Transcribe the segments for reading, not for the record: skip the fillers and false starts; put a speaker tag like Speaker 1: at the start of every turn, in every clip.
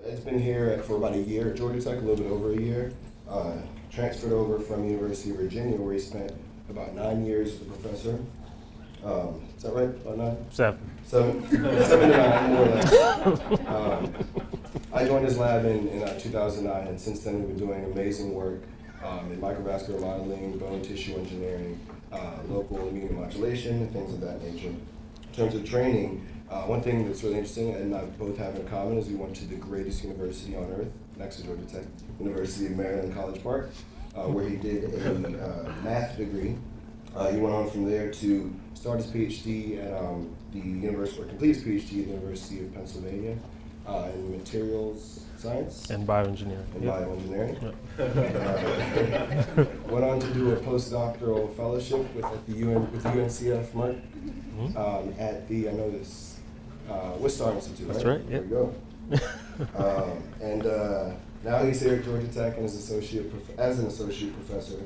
Speaker 1: It's been here for about a year at Georgia Tech, a little bit over a year. Transferred over from the University of Virginia, where he spent about 9 years as a professor. Is that right? About 9?
Speaker 2: 7.
Speaker 1: 7 to 9, more or less. I joined his lab in 2009, and since then we've been doing amazing work in microvascular modeling, bone tissue engineering, local immunomodulation, and things of that nature. In terms of training, one thing that's really interesting and I both have in common is we went to the greatest university on earth, next to Georgia Tech, University of Maryland, College Park, where he did a math degree. He went on from there to start his PhD at the university, or complete his PhD at the University of Pennsylvania in materials science.
Speaker 2: And bioengineering.
Speaker 1: And bioengineering. Yep. Went on to do a postdoctoral fellowship with UNCF Merck at the, I know this, Wistar Institute,
Speaker 2: That's
Speaker 1: right?
Speaker 2: right,
Speaker 1: There we go. And now he's here at Georgia Tech and is as an associate professor.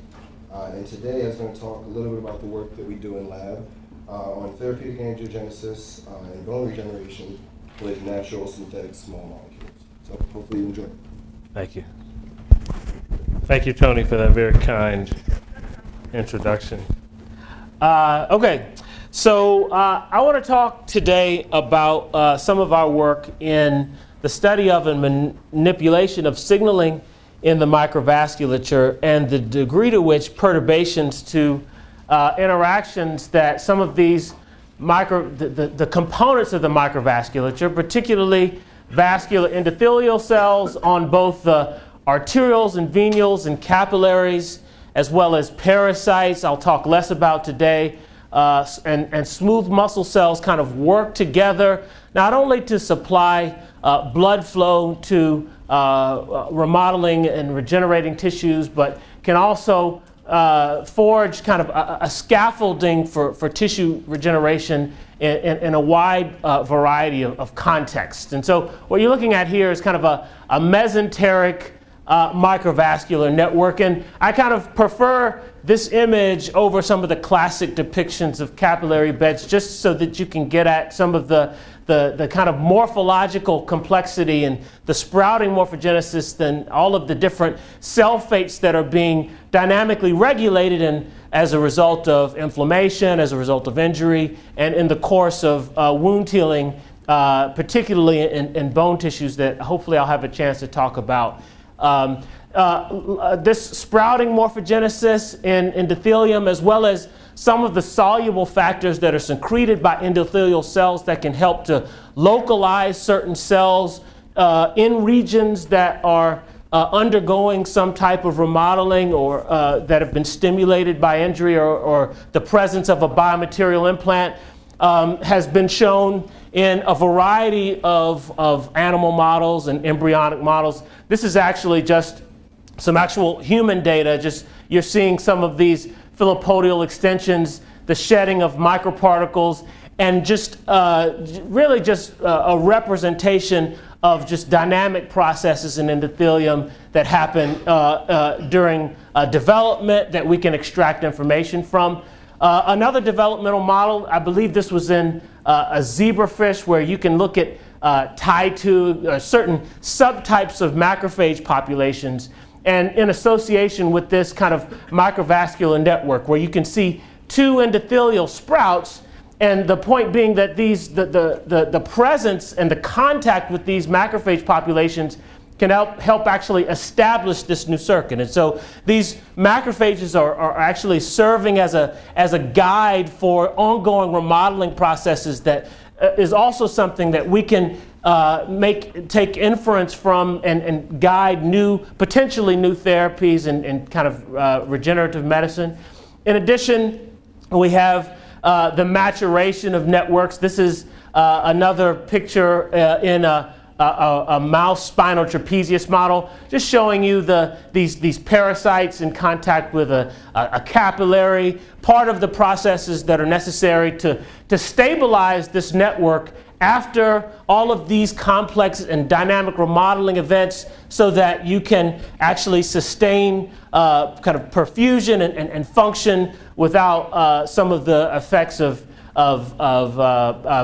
Speaker 1: And today I was going to talk a little bit about the work that we do in lab on therapeutic angiogenesis and bone regeneration with natural synthetic small molecules. So hopefully you enjoy.
Speaker 2: Thank you. Thank you, Tony, for that very kind introduction. Okay, so I want to talk today about some of our work in the study of and manipulation of signaling in the microvasculature and the degree to which perturbations to interactions that some of these the components of the microvasculature, particularly vascular endothelial cells on both the arterioles and venules and capillaries, as well as parasites, I'll talk less about today, and smooth muscle cells kind of work together, not only to supply blood flow to remodeling and regenerating tissues, but can also forge kind of a scaffolding for tissue regeneration in a wide variety of contexts. And so what you're looking at here is kind of a mesenteric microvascular network, and I kind of prefer this image over some of the classic depictions of capillary beds, just so that you can get at some of the kind of morphological complexity and the sprouting morphogenesis than all of the different cell fates that are being dynamically regulated and as a result of inflammation, as a result of injury, and in the course of wound healing, particularly in bone tissues that hopefully I'll have a chance to talk about. This sprouting morphogenesis in endothelium, as well as some of the soluble factors that are secreted by endothelial cells that can help to localize certain cells in regions that are undergoing some type of remodeling or that have been stimulated by injury or the presence of a biomaterial implant has been shown in a variety of animal models and embryonic models. This is actually just some actual human data. Just you're seeing some of these filopodial extensions, the shedding of microparticles, and just really just a representation of just dynamic processes in endothelium that happen during development that we can extract information from. Another developmental model, I believe this was in a zebrafish, where you can look at tied to certain subtypes of macrophage populations, and in association with this kind of microvascular network, where you can see two endothelial sprouts, and the point being that the presence and the contact with these macrophage populations can help actually establish this new circuit. And so these macrophages are actually serving as a guide for ongoing remodeling processes that is also something that we can take inference from and guide potentially new therapies and kind of regenerative medicine. In addition, we have the maturation of networks. This is another picture in a mouse spinal trapezius model, just showing you these parasites in contact with a capillary, part of the processes that are necessary to stabilize this network after all of these complex and dynamic remodeling events, so that you can actually sustain kind of perfusion and function without some of the effects of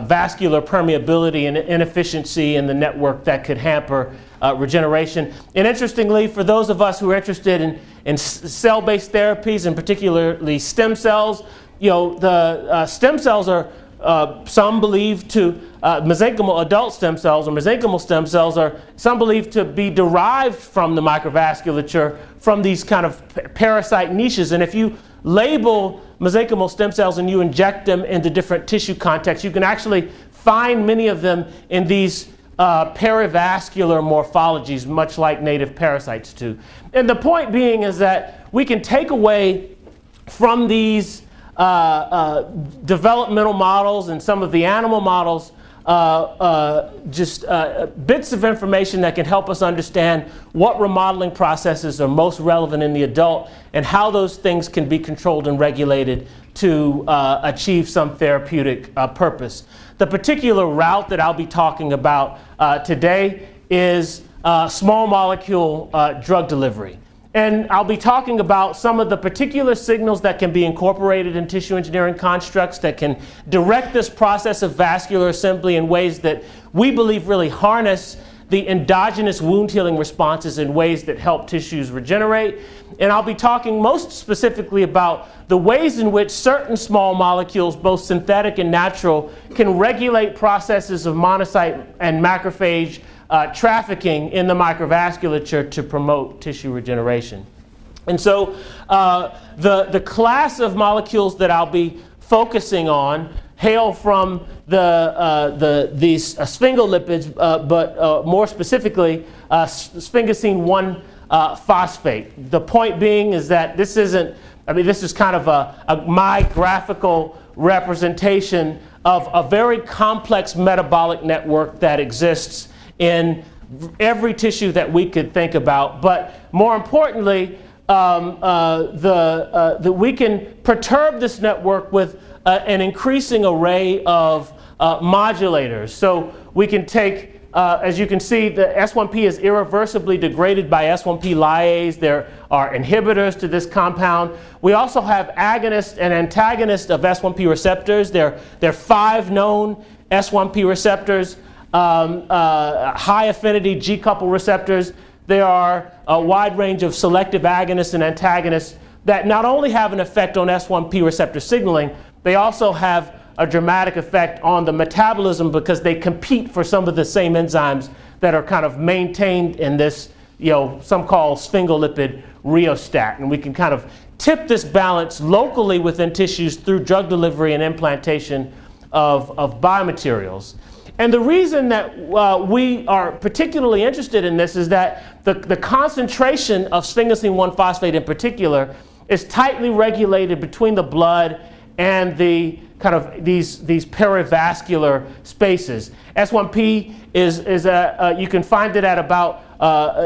Speaker 2: vascular permeability and inefficiency in the network that could hamper regeneration. And interestingly, for those of us who are interested in cell-based therapies, and particularly stem cells, you know, the stem cells are some believe to mesenchymal adult stem cells or mesenchymal stem cells are some believe to be derived from the microvasculature from these kind of parasite niches. And if you label mesenchymal stem cells and you inject them into different tissue contexts, you can actually find many of them in these perivascular morphologies, much like native parasites do. And the point being is that we can take away from these developmental models and some of the animal models bits of information that can help us understand what remodeling processes are most relevant in the adult and how those things can be controlled and regulated to achieve some therapeutic purpose. The particular route that I'll be talking about today is small molecule drug delivery. And I'll be talking about some of the particular signals that can be incorporated in tissue engineering constructs that can direct this process of vascular assembly in ways that we believe really harness the endogenous wound healing responses in ways that help tissues regenerate. And I'll be talking most specifically about the ways in which certain small molecules, both synthetic and natural, can regulate processes of monocyte and macrophage trafficking in the microvasculature to promote tissue regeneration. And so the class of molecules that I'll be focusing on hail from these sphingolipids, but more specifically sphingosine 1-phosphate. The point being is that this isn't, I mean, this is kind of my graphical representation of a very complex metabolic network that exists in every tissue that we could think about. But more importantly, we can perturb this network with an increasing array of modulators. So we can take, as you can see, the S1P is irreversibly degraded by S1P lyase. There are inhibitors to this compound. We also have agonists and antagonists of S1P receptors. There are 5 known S1P receptors. High affinity G-couple receptors. There are a wide range of selective agonists and antagonists that not only have an effect on S1P receptor signaling, they also have a dramatic effect on the metabolism because they compete for some of the same enzymes that are kind of maintained in this, you know, some call sphingolipid rheostat. And we can kind of tip this balance locally within tissues through drug delivery and implantation of biomaterials. And the reason that we are particularly interested in this is that the concentration of sphingosine 1-phosphate in particular is tightly regulated between the blood and the kind of these perivascular spaces. S1P is you can find it at about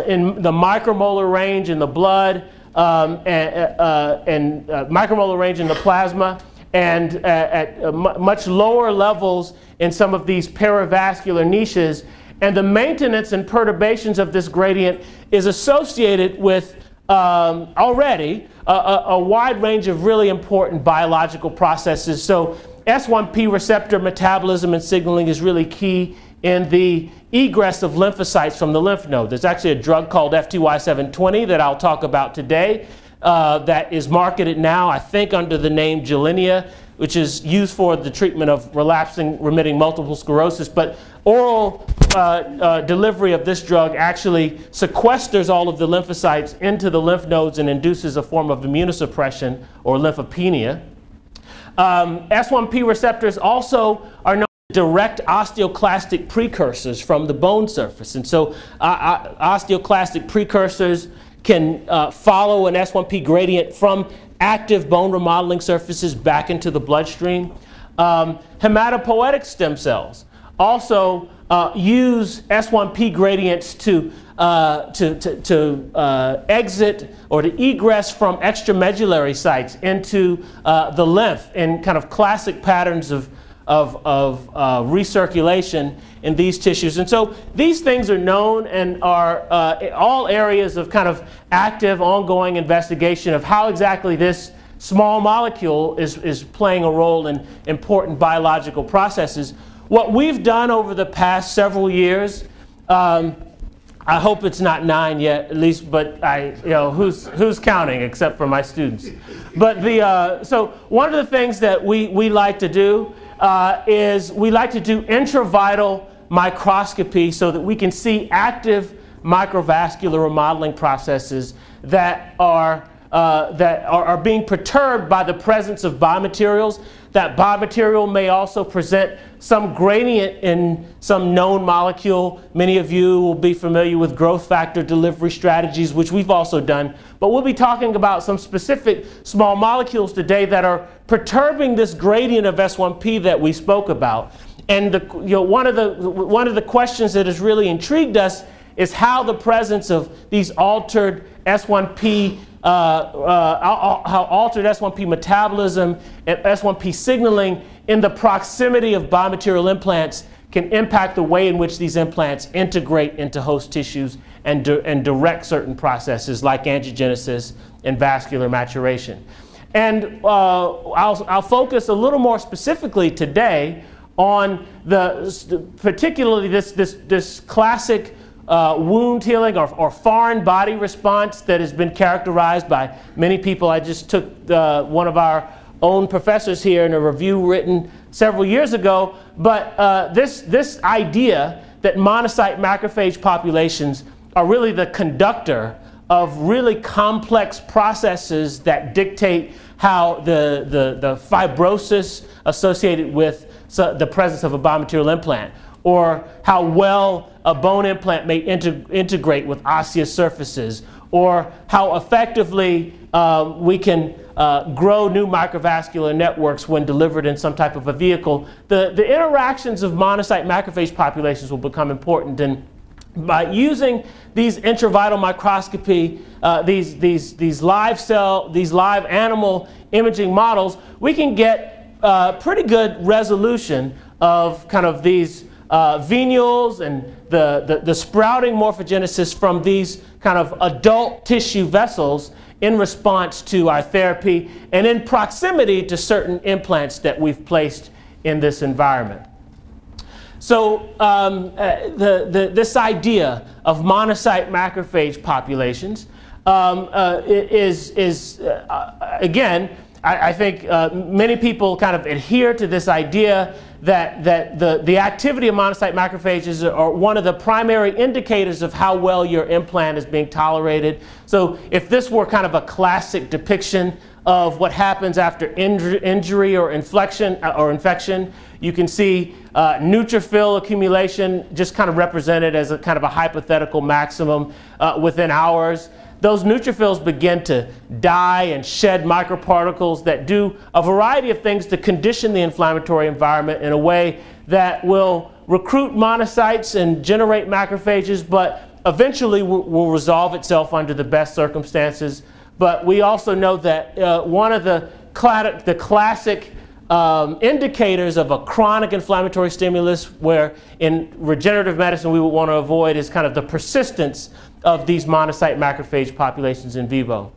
Speaker 2: in the micromolar range in the blood and micromolar range in the plasma, and at much lower levels in some of these perivascular niches. And the maintenance and perturbations of this gradient is associated with already a wide range of really important biological processes. So S1P receptor metabolism and signaling is really key in the egress of lymphocytes from the lymph node. There's actually a drug called FTY720 that I'll talk about today that is marketed now, I think, under the name Gilenya, which is used for the treatment of relapsing remitting multiple sclerosis. But oral delivery of this drug actually sequesters all of the lymphocytes into the lymph nodes and induces a form of immunosuppression or lymphopenia. S1P receptors also are known as direct osteoclastic precursors from the bone surface. And so osteoclastic precursors can follow an S1P gradient from active bone remodeling surfaces back into the bloodstream. Hematopoietic stem cells also use S1P gradients to exit or to egress from extramedullary sites into the lymph in kind of classic patterns of recirculation in these tissues. And so these things are known and are all areas of kind of active, ongoing investigation of how exactly this small molecule is playing a role in important biological processes. What we've done over the past several years I hope it's not 9 yet, at least, but who's counting except for my students? But so one of the things that we like to do is we like to do intravital microscopy so that we can see active microvascular remodeling processes that are being perturbed by the presence of biomaterials. That biomaterial may also present some gradient in some known molecule. Many of you will be familiar with growth factor delivery strategies, which we've also done. But we'll be talking about some specific small molecules today that are perturbing this gradient of S1P that we spoke about. And one of the questions that has really intrigued us is how the presence of these altered S1P how altered S1P metabolism and S1P signaling in the proximity of biomaterial implants can impact the way in which these implants integrate into host tissues and direct certain processes like angiogenesis and vascular maturation. And I'll focus a little more specifically today on particularly this classic wound healing or foreign body response that has been characterized by many people. I just took one of our own professors here in a review written several years ago, but this idea that monocyte macrophage populations are really the conductor of really complex processes that dictate how the fibrosis associated with the presence of a biomaterial implant, or how well a bone implant may integrate with osseous surfaces, or how effectively we can grow new microvascular networks when delivered in some type of a vehicle. The interactions of monocyte macrophage populations will become important, and by using these intravital microscopy, these live animal imaging models, we can get pretty good resolution of kind of these venules and the sprouting morphogenesis from these kind of adult tissue vessels in response to our therapy and in proximity to certain implants that we've placed in this environment. So this idea of monocyte macrophage populations again, I think many people kind of adhere to this idea that the activity of monocyte macrophages are one of the primary indicators of how well your implant is being tolerated. So if this were kind of a classic depiction of what happens after injury or infection, you can see neutrophil accumulation just kind of represented as a kind of a hypothetical maximum within hours. Those neutrophils begin to die and shed microparticles that do a variety of things to condition the inflammatory environment in a way that will recruit monocytes and generate macrophages, but eventually will resolve itself under the best circumstances. But we also know that one of the classic indicators of a chronic inflammatory stimulus, where in regenerative medicine we would want to avoid, is kind of the persistence of these monocyte macrophage populations in vivo,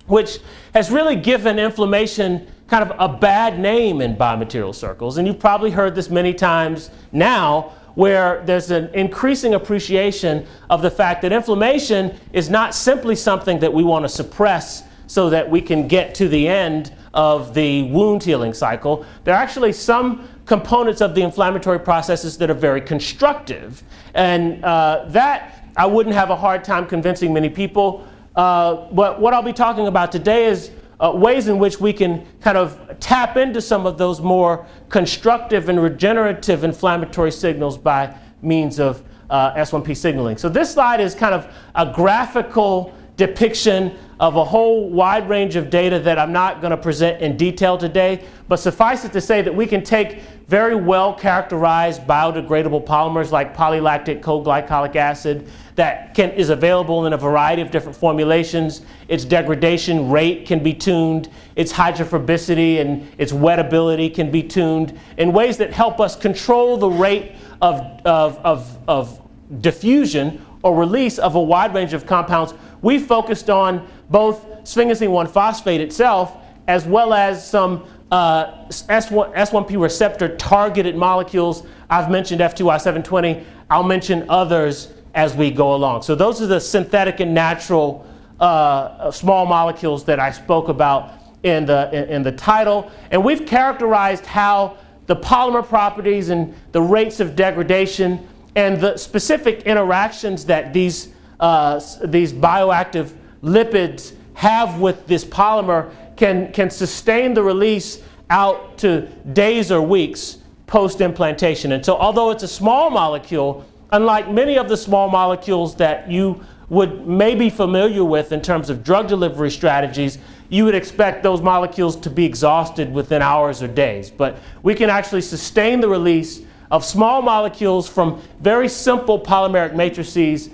Speaker 2: which has really given inflammation kind of a bad name in biomaterial circles. And you've probably heard this many times now, where there's an increasing appreciation of the fact that inflammation is not simply something that we want to suppress so that we can get to the end of the wound healing cycle. There are actually some components of the inflammatory processes that are very constructive, and that I wouldn't have a hard time convincing many people. But what I'll be talking about today is ways in which we can kind of tap into some of those more constructive and regenerative inflammatory signals by means of S1P signaling. So this slide is kind of a graphical depiction of a whole wide range of data that I'm not going to present in detail today, but suffice it to say that we can take very well characterized biodegradable polymers like polylactic co-glycolic acid that is available in a variety of different formulations. Its degradation rate can be tuned, its hydrophobicity and its wettability can be tuned in ways that help us control the rate of diffusion or release of a wide range of compounds. We focused on both sphingosine 1-phosphate itself, as well as some S1P receptor targeted molecules. I've mentioned F2Y720. I'll mention others as we go along. So those are the synthetic and natural small molecules that I spoke about in the title. And we've characterized how the polymer properties and the rates of degradation and the specific interactions that these bioactive lipids have with this polymer can sustain the release out to days or weeks post-implantation. And so although it's a small molecule, unlike many of the small molecules that you would may be familiar with in terms of drug delivery strategies, you would expect those molecules to be exhausted within hours or days. But we can actually sustain the release of small molecules from very simple polymeric matrices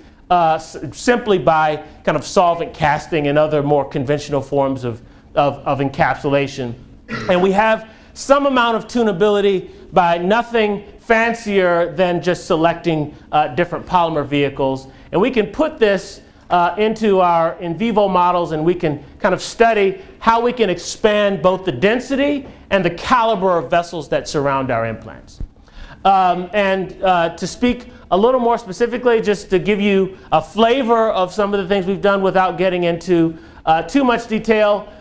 Speaker 2: simply by kind of solvent casting and other more conventional forms of encapsulation. And we have some amount of tunability by nothing fancier than just selecting different polymer vehicles. And we can put this into our in vivo models, and we can kind of study how we can expand both the density and the caliber of vessels that surround our implants. To speak a little more specifically, just to give you a flavor of some of the things we've done without getting into too much detail,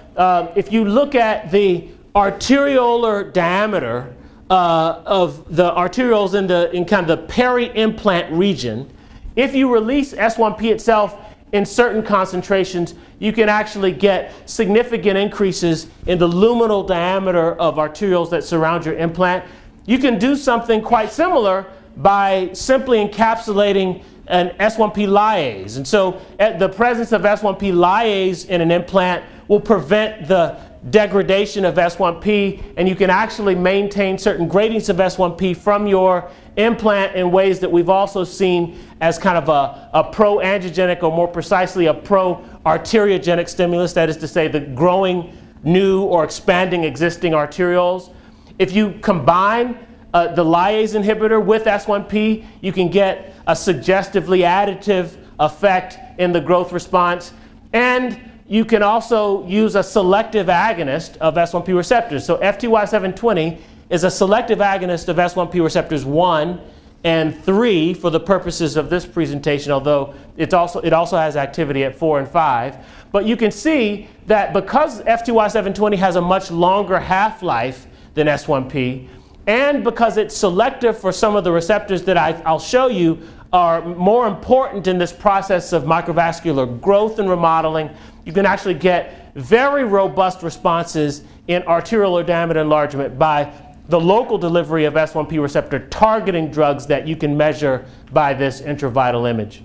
Speaker 2: if you look at the arteriolar diameter of the arterioles in kind of the peri-implant region, if you release S1P itself in certain concentrations, you can actually get significant increases in the luminal diameter of arterioles that surround your implant. You can do something quite similar by simply encapsulating an S1P lyase. And so the presence of S1P lyase in an implant will prevent the degradation of S1P, and you can actually maintain certain gradients of S1P from your implant in ways that we've also seen as kind of a pro-angiogenic, or more precisely a pro-arteriogenic stimulus, that is to say the growing new or expanding existing arterioles. If you combine the lyase inhibitor with S1P, you can get a suggestively additive effect in the growth response. And you can also use a selective agonist of S1P receptors. So FTY720 is a selective agonist of S1P receptors 1 and 3 for the purposes of this presentation, although it also has activity at 4 and 5. But you can see that because FTY720 has a much longer half-life than S1P, and because it's selective for some of the receptors that I'll show you are more important in this process of microvascular growth and remodeling, you can actually get very robust responses in arteriolar diameter enlargement by the local delivery of S1P receptor targeting drugs that you can measure by this intravital image.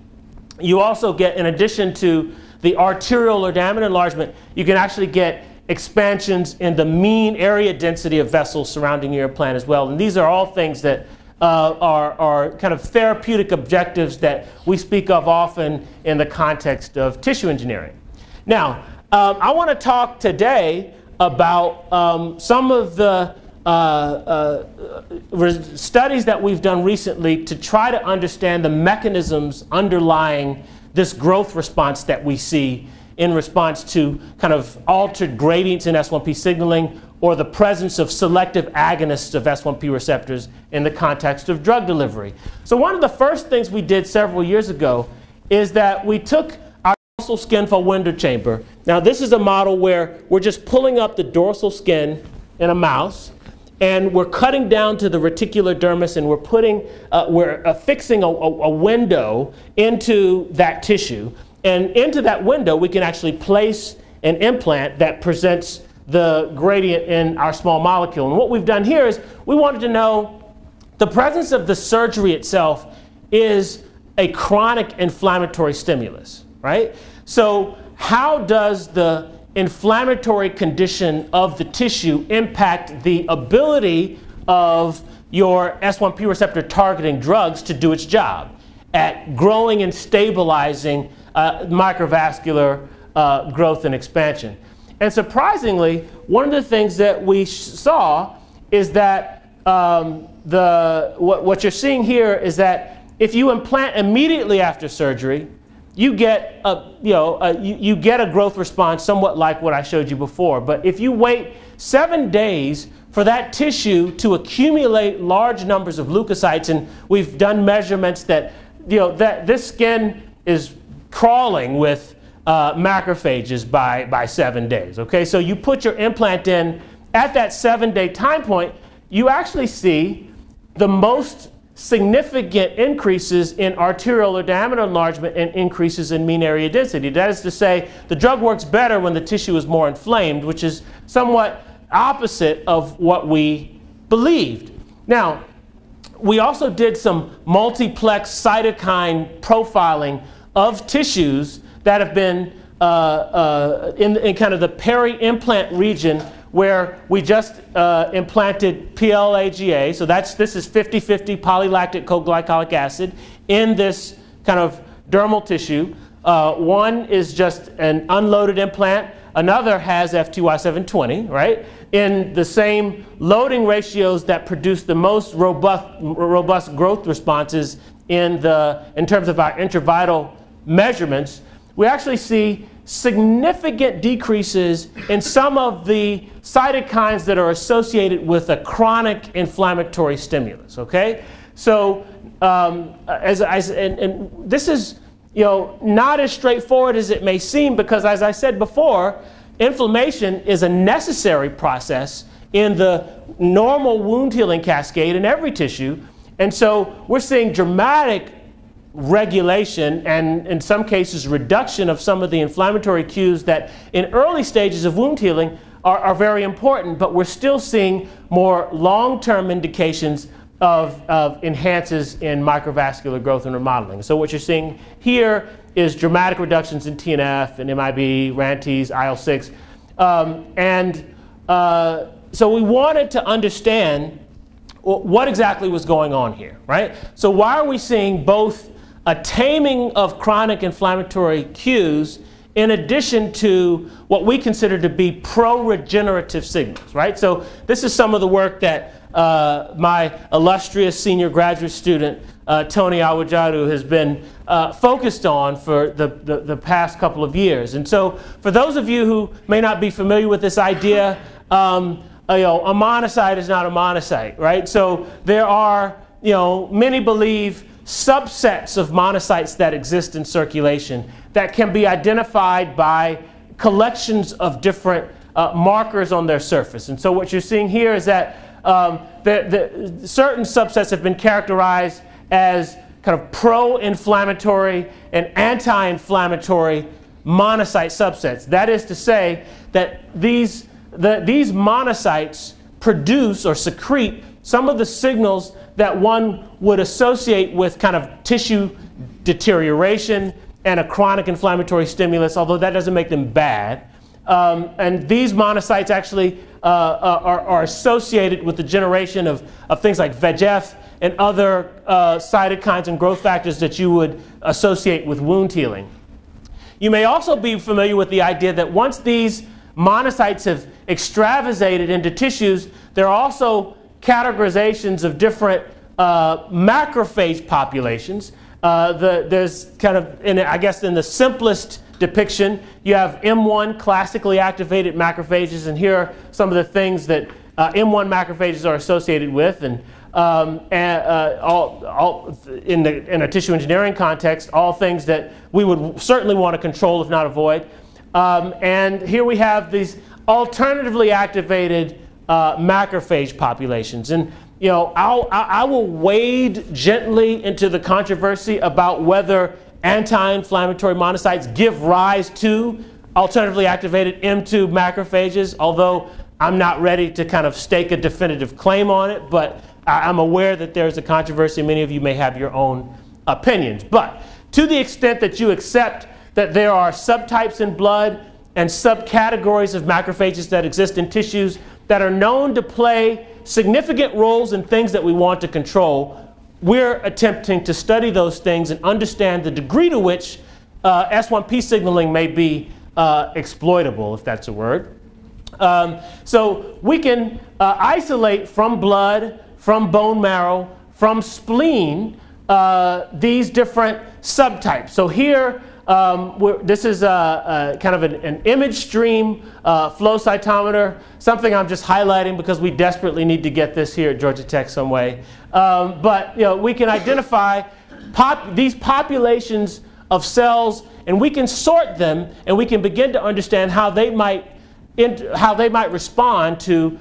Speaker 2: You also get, in addition to the arteriolar diameter enlargement, you can actually get expansions in the mean area density of vessels surrounding your implant as well. And these are all things that are kind of therapeutic objectives that we speak of often in the context of tissue engineering. Now, I want to talk today about some of the studies that we've done recently to try to understand the mechanisms underlying this growth response that we see in response to kind of altered gradients in S1P signaling, or the presence of selective agonists of S1P receptors in the context of drug delivery. So one of the first things we did several years ago is that we took our dorsal skin for window chamber. Now this is a model where we're just pulling up the dorsal skin in a mouse, and we're cutting down to the reticular dermis, and we're affixing a window into that tissue. And into that window, we can actually place an implant that presents the gradient in our small molecule. And what we've done here is we wanted to know the presence of the surgery itself is a chronic inflammatory stimulus, right? So how does the inflammatory condition of the tissue impact the ability of your S1P receptor targeting drugs to do its job at growing and stabilizing microvascular growth and expansion? And surprisingly, one of the things that we saw is that what you're seeing here is that if you implant immediately after surgery, you get a growth response somewhat like what I showed you before. But if you wait 7 days for that tissue to accumulate large numbers of leukocytes, and we've done measurements that that this skin is crawling with macrophages by 7 days. Okay, so you put your implant in at that 7-day time point, you actually see the most significant increases in arteriolar diameter enlargement and increases in mean area density. That is to say, the drug works better when the tissue is more inflamed, which is somewhat opposite of what we believed. Now, we also did some multiplex cytokine profiling of tissues that have been in kind of the peri-implant region, where we just implanted PLAGA. So this is 50-50 polylactic co-glycolic acid in this kind of dermal tissue. One is just an unloaded implant. Another has FTY720, right? In the same loading ratios that produce the most robust growth responses in terms of our intravital measurements. We actually see significant decreases in some of the cytokines that are associated with a chronic inflammatory stimulus. Okay, so and this is not as straightforward as it may seem, because as I said before, inflammation is a necessary process in the normal wound healing cascade in every tissue, and so we're seeing dramatic regulation and in some cases reduction of some of the inflammatory cues that in early stages of wound healing are very important, but we're still seeing more long-term indications of enhances in microvascular growth and remodeling. So what you're seeing here is dramatic reductions in TNF and MIB, RANTES, IL-6. So we wanted to understand what exactly was going on here, right? So why are we seeing both a taming of chronic inflammatory cues in addition to what we consider to be pro-regenerative signals, right? So this is some of the work that my illustrious senior graduate student, Tony Awajadu, has been focused on for the past couple of years. And so for those of you who may not be familiar with this idea, a monocyte is not a monocyte, right? So there are, many believe subsets of monocytes that exist in circulation that can be identified by collections of different markers on their surface. And so what you're seeing here is that certain subsets have been characterized as kind of pro-inflammatory and anti-inflammatory monocyte subsets. That is to say that these monocytes produce or secrete some of the signals that one would associate with kind of tissue deterioration and a chronic inflammatory stimulus, although that doesn't make them bad. And these monocytes actually are associated with the generation of things like VEGF and other cytokines and growth factors that you would associate with wound healing. You may also be familiar with the idea that once these monocytes have extravasated into tissues, there are also categorizations of different macrophage populations. There's kind of, I guess in the simplest depiction, you have M1 classically activated macrophages, and here are some of the things that M1 macrophages are associated with, and in a tissue engineering context, all things that we would certainly want to control if not avoid. And here we have these alternatively activated macrophage populations. And I will wade gently into the controversy about whether anti-inflammatory monocytes give rise to alternatively activated M2 macrophages, although I'm not ready to kind of stake a definitive claim on it, but I'm aware that there's a controversy. Many of you may have your own opinions. But to the extent that you accept that there are subtypes in blood and subcategories of macrophages that exist in tissues that are known to play significant roles in things that we want to control, we're attempting to study those things and understand the degree to which S1P signaling may be exploitable, if that's a word. So we can isolate from blood, from bone marrow, from spleen, these different subtypes. So here, this is kind of an image stream flow cytometer, something I'm just highlighting because we desperately need to get this here at Georgia Tech some way. But we can identify these populations of cells, and we can sort them, and we can begin to understand how they might respond to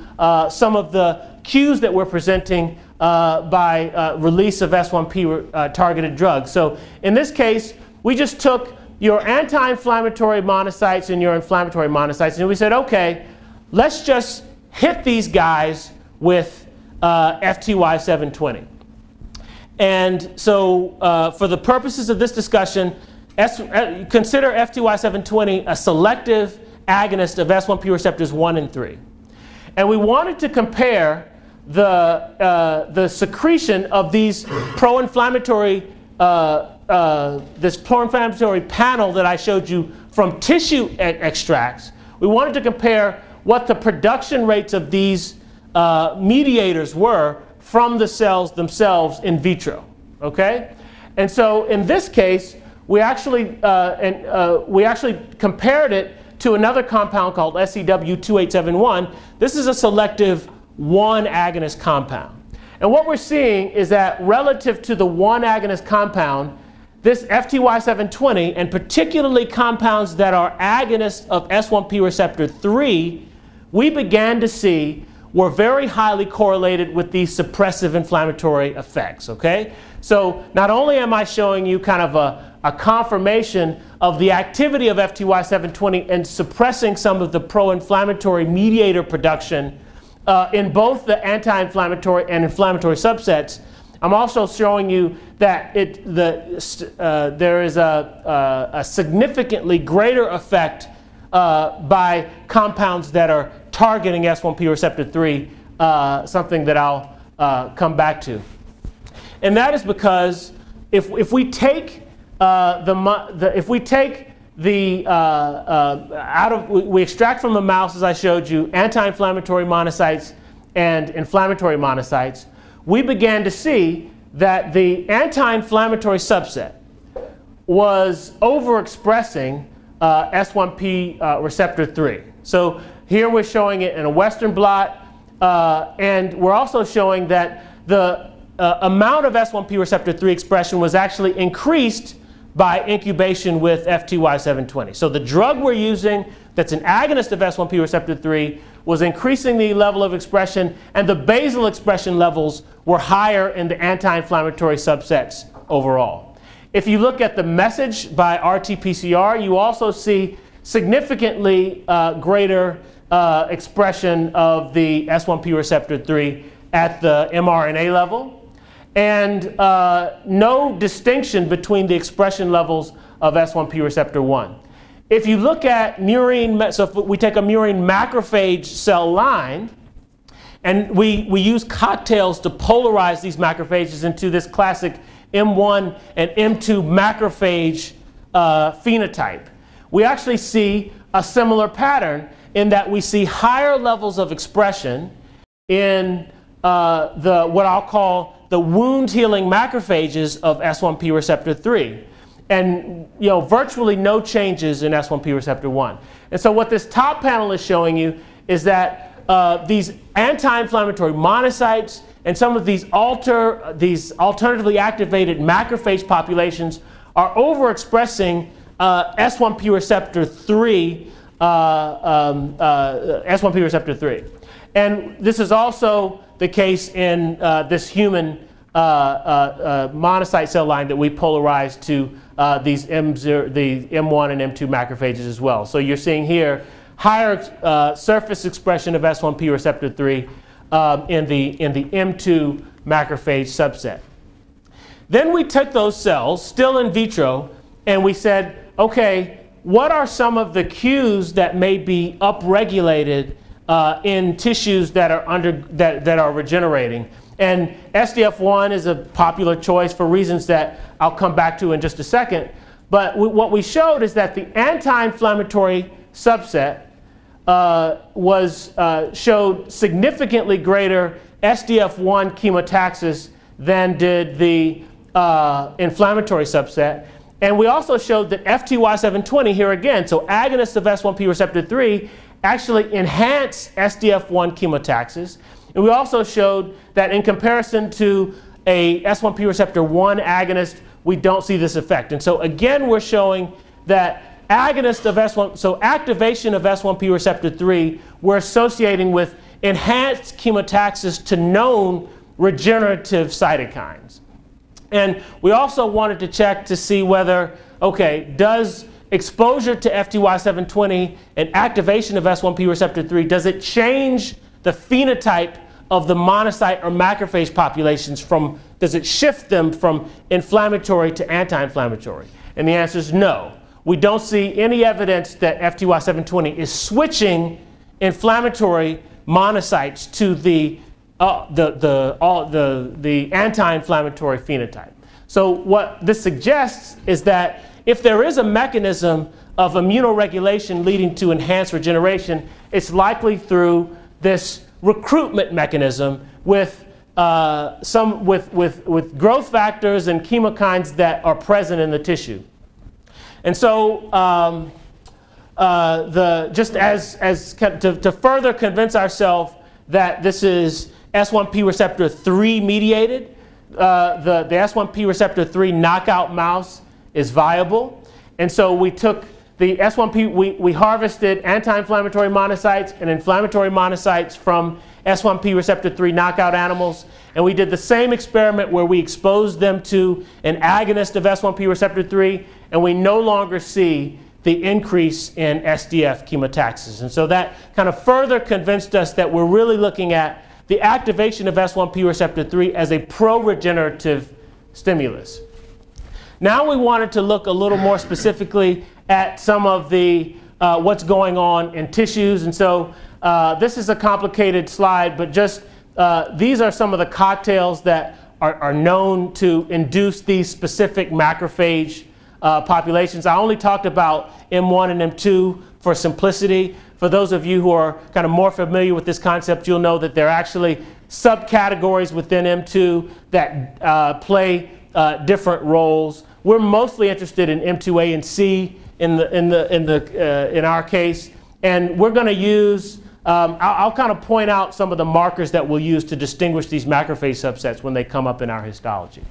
Speaker 2: some of the cues that we're presenting by release of S1P targeted drugs. So in this case, we just took your anti-inflammatory monocytes and your inflammatory monocytes, and we said, okay, let's just hit these guys with FTY720. And so for the purposes of this discussion, consider FTY720 a selective agonist of S1P receptors 1 and 3. And we wanted to compare the secretion of these pro-inflammatory this pro-inflammatory panel that I showed you from tissue extracts. We wanted to compare what the production rates of these mediators were from the cells themselves in vitro. Okay, and so in this case, we actually compared it to another compound called SEW2871. This is a selective 1 agonist compound. And what we're seeing is that relative to the 1 agonist compound, this FTY720, and particularly compounds that are agonists of S1P receptor 3, we began to see were very highly correlated with these suppressive inflammatory effects, okay? So not only am I showing you kind of a confirmation of the activity of FTY720 and suppressing some of the pro-inflammatory mediator production in both the anti-inflammatory and inflammatory subsets, I'm also showing you that there is a significantly greater effect by compounds that are targeting S1P receptor 3, something that I'll come back to. And that is because if we take we extract from the mouse, as I showed you, anti-inflammatory monocytes and inflammatory monocytes, we began to see that the anti-inflammatory subset was overexpressing S1P receptor 3. So here we're showing it in a Western blot, and we're also showing that the amount of S1P receptor 3 expression was actually increased by incubation with FTY720. So the drug we're using that's an agonist of S1P receptor 3 was increasing the level of expression, and the basal expression levels were higher in the anti-inflammatory subsets overall. If you look at the message by RT-PCR, you also see significantly greater expression of the S1P receptor 3 at the mRNA level, and no distinction between the expression levels of S1P receptor 1. If you look at murine, so if we take a murine macrophage cell line, and we use cocktails to polarize these macrophages into this classic M1 and M2 macrophage phenotype, we actually see a similar pattern in that we see higher levels of expression in what I'll call the wound healing macrophages of S1P receptor 3, and virtually no changes in S1P receptor 1. And so what this top panel is showing you is that these anti-inflammatory monocytes and some of these alternatively activated macrophage populations are overexpressing S1P receptor 3, S1P receptor 3. And this is also the case in this human monocyte cell line that we polarized to the M1 and M2 macrophages as well. So you're seeing here higher surface expression of S1P receptor 3 in the M2 macrophage subset. Then we took those cells, still in vitro, and we said, okay, what are some of the cues that may be upregulated in tissues that are regenerating? And SDF1 is a popular choice for reasons that I'll come back to in just a second. But what we showed is that the anti-inflammatory subset showed significantly greater SDF1 chemotaxis than did the inflammatory subset. And we also showed that FTY720 here again, so agonists of S1P receptor 3, actually enhance SDF1 chemotaxis. And we also showed that in comparison to a S1P receptor 1 agonist we don't see this effect. And so again, we're showing that agonist of S1, so activation of S1P receptor 3, we're associating with enhanced chemotaxis to known regenerative cytokines. And we also wanted to check to see whether, okay, does exposure to FTY720 and activation of S1P receptor 3, does it change the phenotype of the monocyte or macrophage populations from, does it shift them from inflammatory to anti-inflammatory? And the answer is no. We don't see any evidence that FTY720 is switching inflammatory monocytes to the anti-inflammatory phenotype. So what this suggests is that if there is a mechanism of immunoregulation leading to enhanced regeneration, it's likely through this recruitment mechanism with with growth factors and chemokines that are present in the tissue. And so to further convince ourselves that this is S1P receptor 3 mediated, the S1P receptor 3 knockout mouse is viable. And so we took the S1P, we harvested anti-inflammatory monocytes and inflammatory monocytes from S1P receptor 3 knockout animals. And we did the same experiment where we exposed them to an agonist of S1P receptor 3, and we no longer see the increase in SDF chemotaxis. And so that kind of further convinced us that we're really looking at the activation of S1P receptor 3 as a pro-regenerative stimulus. Now we wanted to look a little more specifically at some of the what's going on in tissues. And so this is a complicated slide, but just these are some of the cocktails that are known to induce these specific macrophage populations. I only talked about M1 and M2 for simplicity. For those of you who are kind of more familiar with this concept, you'll know that there are actually subcategories within M2 that play different roles. We're mostly interested in M2A and C in our case, and we're going to use. I'll kind of point out some of the markers that we'll use to distinguish these macrophage subsets when they come up in our histology.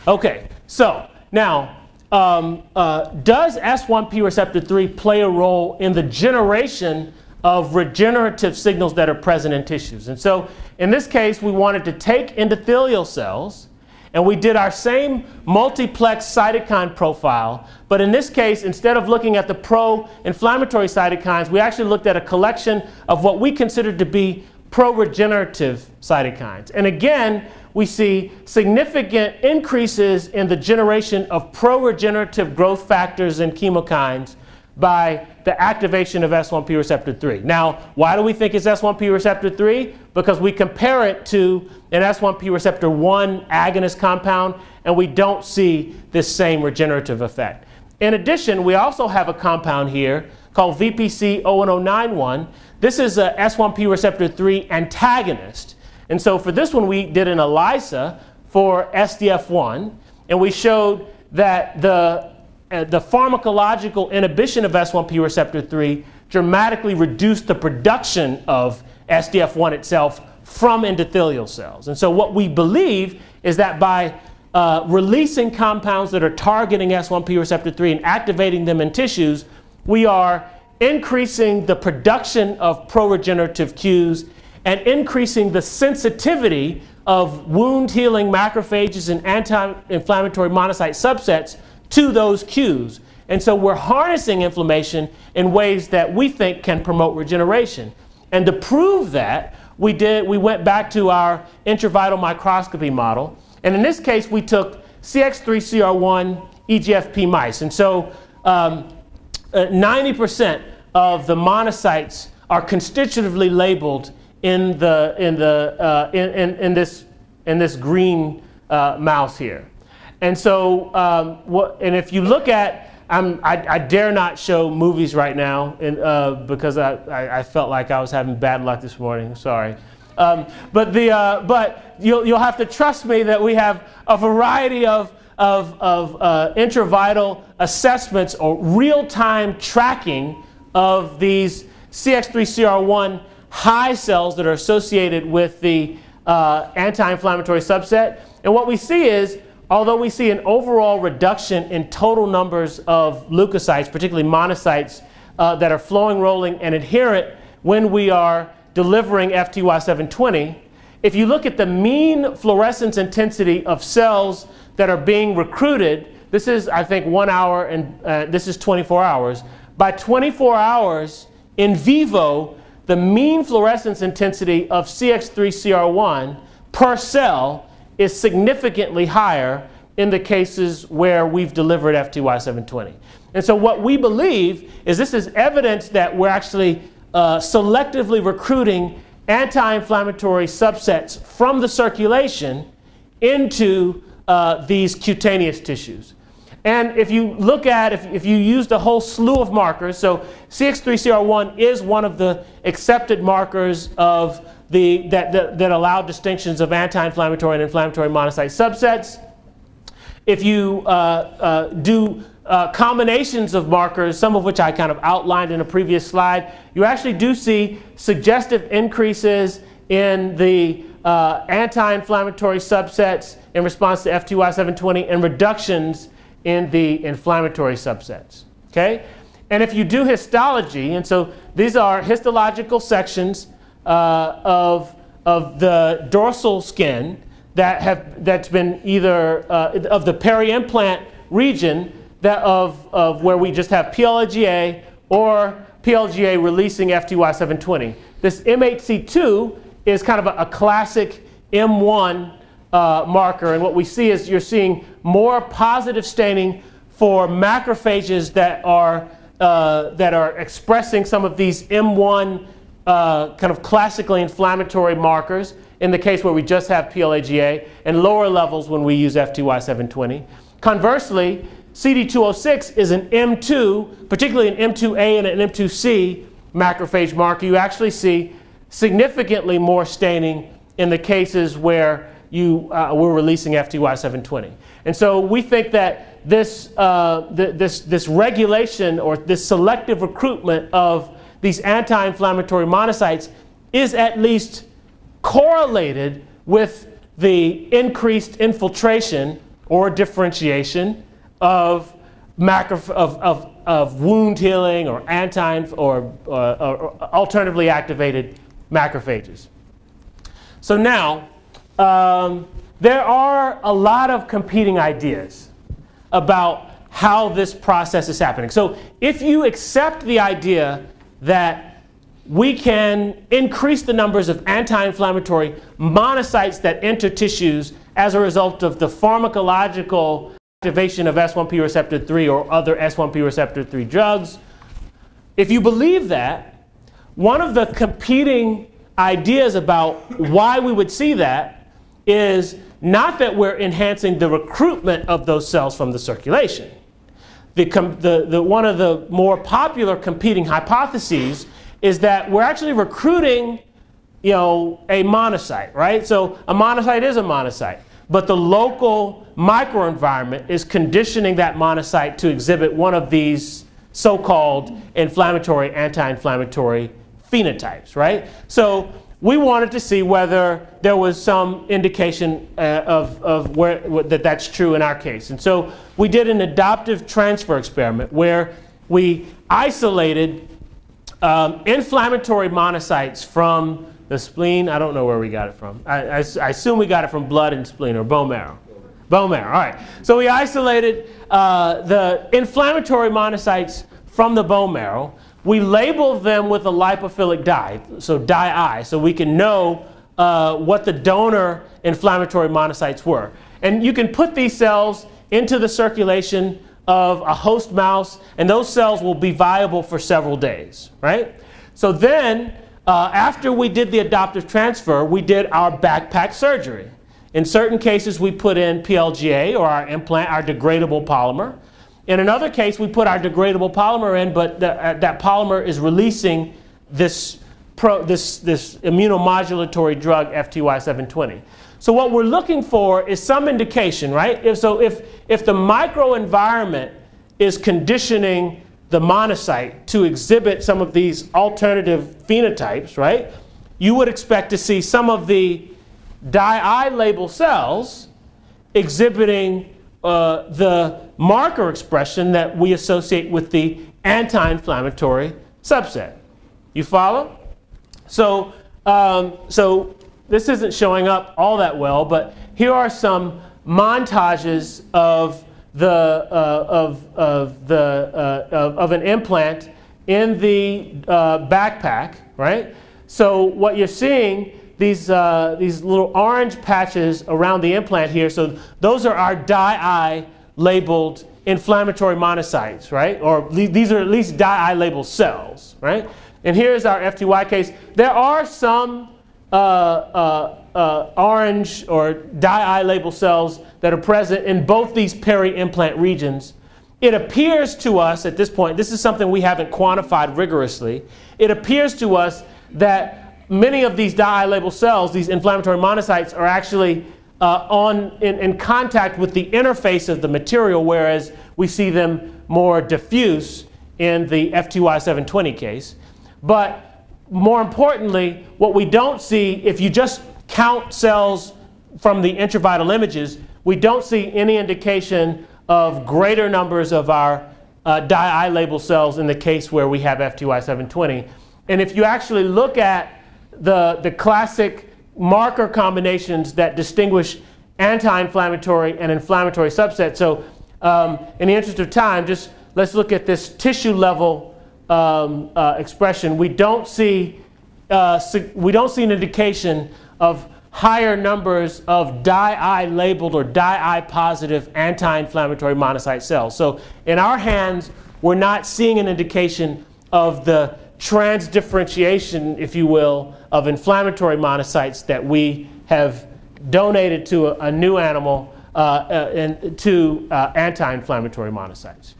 Speaker 2: Okay, so now, does S1P receptor 3 play a role in the generation of regenerative signals that are present in tissues? And so in this case, we wanted to take endothelial cells, and we did our same multiplex cytokine profile, but in this case, instead of looking at the pro-inflammatory cytokines, we actually looked at a collection of what we considered to be pro-regenerative cytokines. And again, we see significant increases in the generation of pro-regenerative growth factors and chemokines by the activation of S1P receptor 3. Now, why do we think it's S1P receptor 3? Because we compare it to an S1P receptor 1 agonist compound, and we don't see this same regenerative effect. In addition, we also have a compound here called VPC-01091. This is a S1P receptor 3 antagonist. And so for this one, we did an ELISA for SDF1, and we showed that the pharmacological inhibition of S1P receptor 3 dramatically reduced the production of SDF1 itself from endothelial cells. And so what we believe is that by releasing compounds that are targeting S1P receptor 3 and activating them in tissues, we are increasing the production of pro-regenerative cues and increasing the sensitivity of wound-healing macrophages and anti-inflammatory monocyte subsets to those cues. And so we're harnessing inflammation in ways that we think can promote regeneration. And to prove that, we went back to our intravital microscopy model. And in this case, we took CX3CR1 EGFP mice. And so 90% of the monocytes are constitutively labeled in this green mouse here. And so, and if you look at, I dare not show movies right now because I felt like I was having bad luck this morning. Sorry, but you'll have to trust me that we have a variety of intravital assessments or real-time tracking of these CX3CR1 high cells that are associated with the anti-inflammatory subset. And what we see is although we see an overall reduction in total numbers of leukocytes, particularly monocytes, that are flowing, rolling, and adherent when we are delivering FTY720, if you look at the mean fluorescence intensity of cells that are being recruited, this is, I think, 1 hour, and this is 24 hours. By 24 hours in vivo, the mean fluorescence intensity of CX3CR1 per cell is significantly higher in the cases where we've delivered FTY720. And so what we believe is this is evidence that we're actually selectively recruiting anti-inflammatory subsets from the circulation into these cutaneous tissues. And if you look at, if you use a whole slew of markers, so CX3CR1 is one of the accepted markers of that allow distinctions of anti-inflammatory and inflammatory monocyte subsets. If you do combinations of markers, some of which I kind of outlined in a previous slide, you actually do see suggestive increases in the anti-inflammatory subsets in response to FTY720 and reductions in the inflammatory subsets. Okay? And if you do histology, and so these are histological sections of the dorsal skin that's been either of the peri-implant region of where we just have PLGA or PLGA releasing FTY720. This MHC2 is kind of a classic M1 marker, and what we see is you're seeing more positive staining for macrophages that are expressing some of these M1 kind of classically inflammatory markers in the case where we just have PLAGA, and lower levels when we use FTY720. Conversely, CD206 is an M2, particularly an M2A and an M2C macrophage marker. You actually see significantly more staining in the cases where we're releasing FTY720. And so we think that this regulation or this selective recruitment of these anti-inflammatory monocytes is at least correlated with the increased infiltration or differentiation of wound healing or or alternatively activated macrophages. So now, there are a lot of competing ideas about how this process is happening. So if you accept the idea that we can increase the numbers of anti-inflammatory monocytes that enter tissues as a result of the pharmacological activation of S1P receptor 3 or other S1P receptor 3 drugs, if you believe that, one of the competing ideas about why we would see that is not that we're enhancing the recruitment of those cells from the circulation. One of the more popular competing hypotheses is that we're actually recruiting, a monocyte, right? So a monocyte is a monocyte, but the local microenvironment is conditioning that monocyte to exhibit one of these so-called inflammatory, anti-inflammatory phenotypes, right? So we wanted to see whether there was some indication of that's true in our case. And so we did an adoptive transfer experiment where we isolated inflammatory monocytes from the spleen. I don't know where we got it from. I assume we got it from blood and spleen or bone marrow. Bone marrow, all right. So we isolated the inflammatory monocytes from the bone marrow. We labeled them with a lipophilic dye, so dye I, so we can know what the donor inflammatory monocytes were. And you can put these cells into the circulation of a host mouse, and those cells will be viable for several days, right? So then, after we did the adoptive transfer, we did our backpack surgery. In certain cases, we put in PLGA, or our implant, our degradable polymer. In another case, we put our degradable polymer in, but that polymer is releasing this immunomodulatory drug, FTY720. So what we're looking for is some indication, right? If the microenvironment is conditioning the monocyte to exhibit some of these alternative phenotypes, right, you would expect to see some of the dye-I label cells exhibiting the marker expression that we associate with the anti-inflammatory subset. You follow? So, so this isn't showing up all that well, but here are some montages of an implant in the backpack, right? So what you're seeing, these little orange patches around the implant here, so those are our di-eye labeled inflammatory monocytes, right? Or these are at least di-eye labeled cells, right? And here's our FTY case. There are some orange or di-eye labeled cells that are present in both these peri-implant regions. It appears to us at this point, this is something we haven't quantified rigorously, it appears to us that many of these di-eye labeled cells, these inflammatory monocytes, are actually in contact with the interface of the material, whereas we see them more diffuse in the FTY720 case. But more importantly, what we don't see, if you just count cells from the intravital images, we don't see any indication of greater numbers of our di-eye labeled cells in the case where we have FTY720. And if you actually look at the classic marker combinations that distinguish anti-inflammatory and inflammatory subsets. So in the interest of time, just let's look at this tissue level expression. We don't see an indication of higher numbers of di-eye labeled or di-eye positive anti-inflammatory monocyte cells. So in our hands, we're not seeing an indication of the transdifferentiation, if you will, of inflammatory monocytes that we have donated to a new animal to anti-inflammatory monocytes.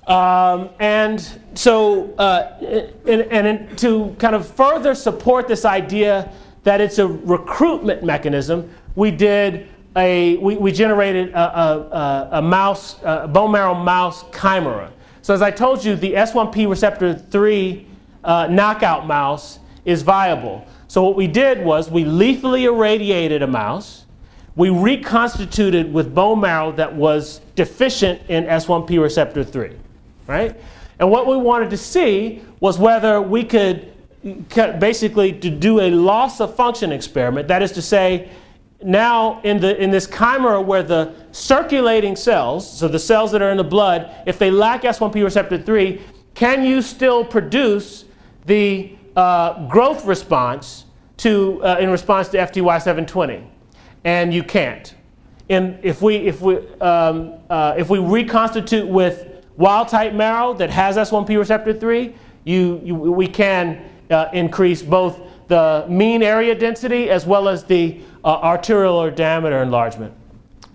Speaker 2: And so to kind of further support this idea that it's a recruitment mechanism, we generated a mouse, bone marrow mouse chimera. So as I told you, the S1P receptor 3 knockout mouse is viable. So what we did was we lethally irradiated a mouse. We reconstituted with bone marrow that was deficient in S1P receptor 3, right? And what we wanted to see was whether we could basically to do a loss of function experiment. That is to say, now in this chimera where the circulating cells, so the cells that are in the blood, if they lack S1P receptor 3, can you still produce the growth response in response to FTY720? And you can't. And if we reconstitute with wild type marrow that has S1P receptor 3, we can increase both the mean area density as well as the arteriolar diameter enlargement.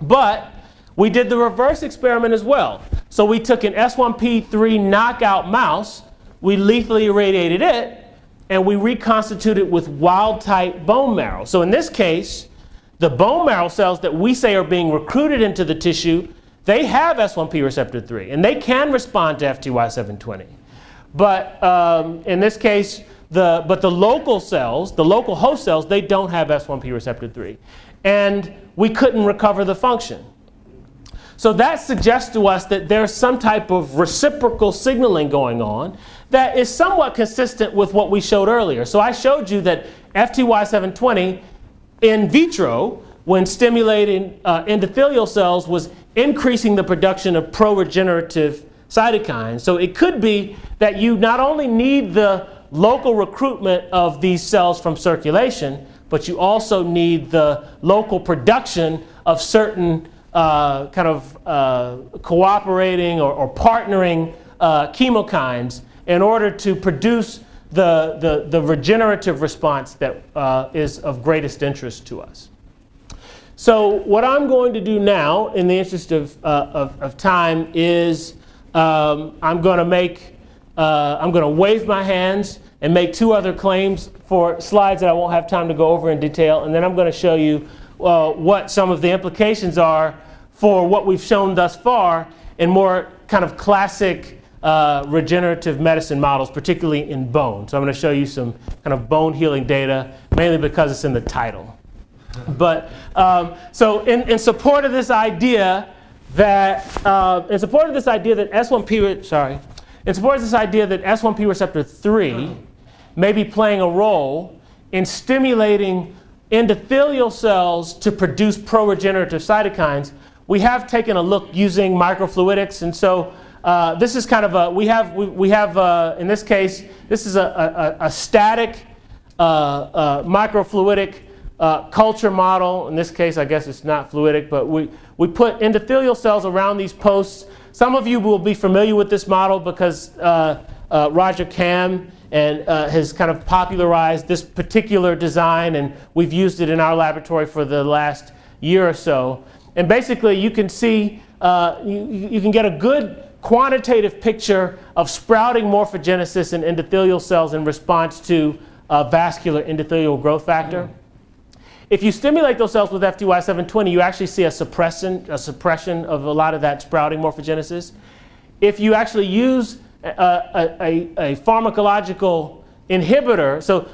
Speaker 2: But we did the reverse experiment as well. So we took an S1P3 knockout mouse, we lethally irradiated it, and we reconstituted with wild type bone marrow. So in this case, the bone marrow cells that we say are being recruited into the tissue, they have S1P receptor 3, and they can respond to FTY720. But in this case, the local cells, the local host cells, they don't have S1P receptor 3. And we couldn't recover the function. So that suggests to us that there's some type of reciprocal signaling going on that is somewhat consistent with what we showed earlier. So I showed you that FTY720 in vitro, when stimulating endothelial cells, was increasing the production of pro-regenerative cytokines. So it could be that you not only need the local recruitment of these cells from circulation, but you also need the local production of certain cooperating or partnering chemokines in order to produce the regenerative response that is of greatest interest to us. So what I'm going to do now, in the interest of time, is I'm going to wave my hands and make two other claims for slides that I won't have time to go over in detail, and then I'm going to show you what some of the implications are for what we've shown thus far in more kind of classic regenerative medicine models, particularly in bone. So I'm going to show you some kind of bone healing data, mainly because it's in the title. But so in support of this idea that S1P receptor 3 may be playing a role in stimulating endothelial cells to produce pro-regenerative cytokines, we have taken a look using microfluidics. And so this is kind of a, we have in this case, this is a static microfluidic culture model. In this case, I guess it's not fluidic, but we put endothelial cells around these posts. Some of you will be familiar with this model because Roger Cam has kind of popularized this particular design, and we've used it in our laboratory for the last year or so. And basically, you can see, you can get a good quantitative picture of sprouting morphogenesis in endothelial cells in response to vascular endothelial growth factor. If you stimulate those cells with FTY720, you actually see a suppression of a lot of that sprouting morphogenesis. If you actually use a pharmacological inhibitor, so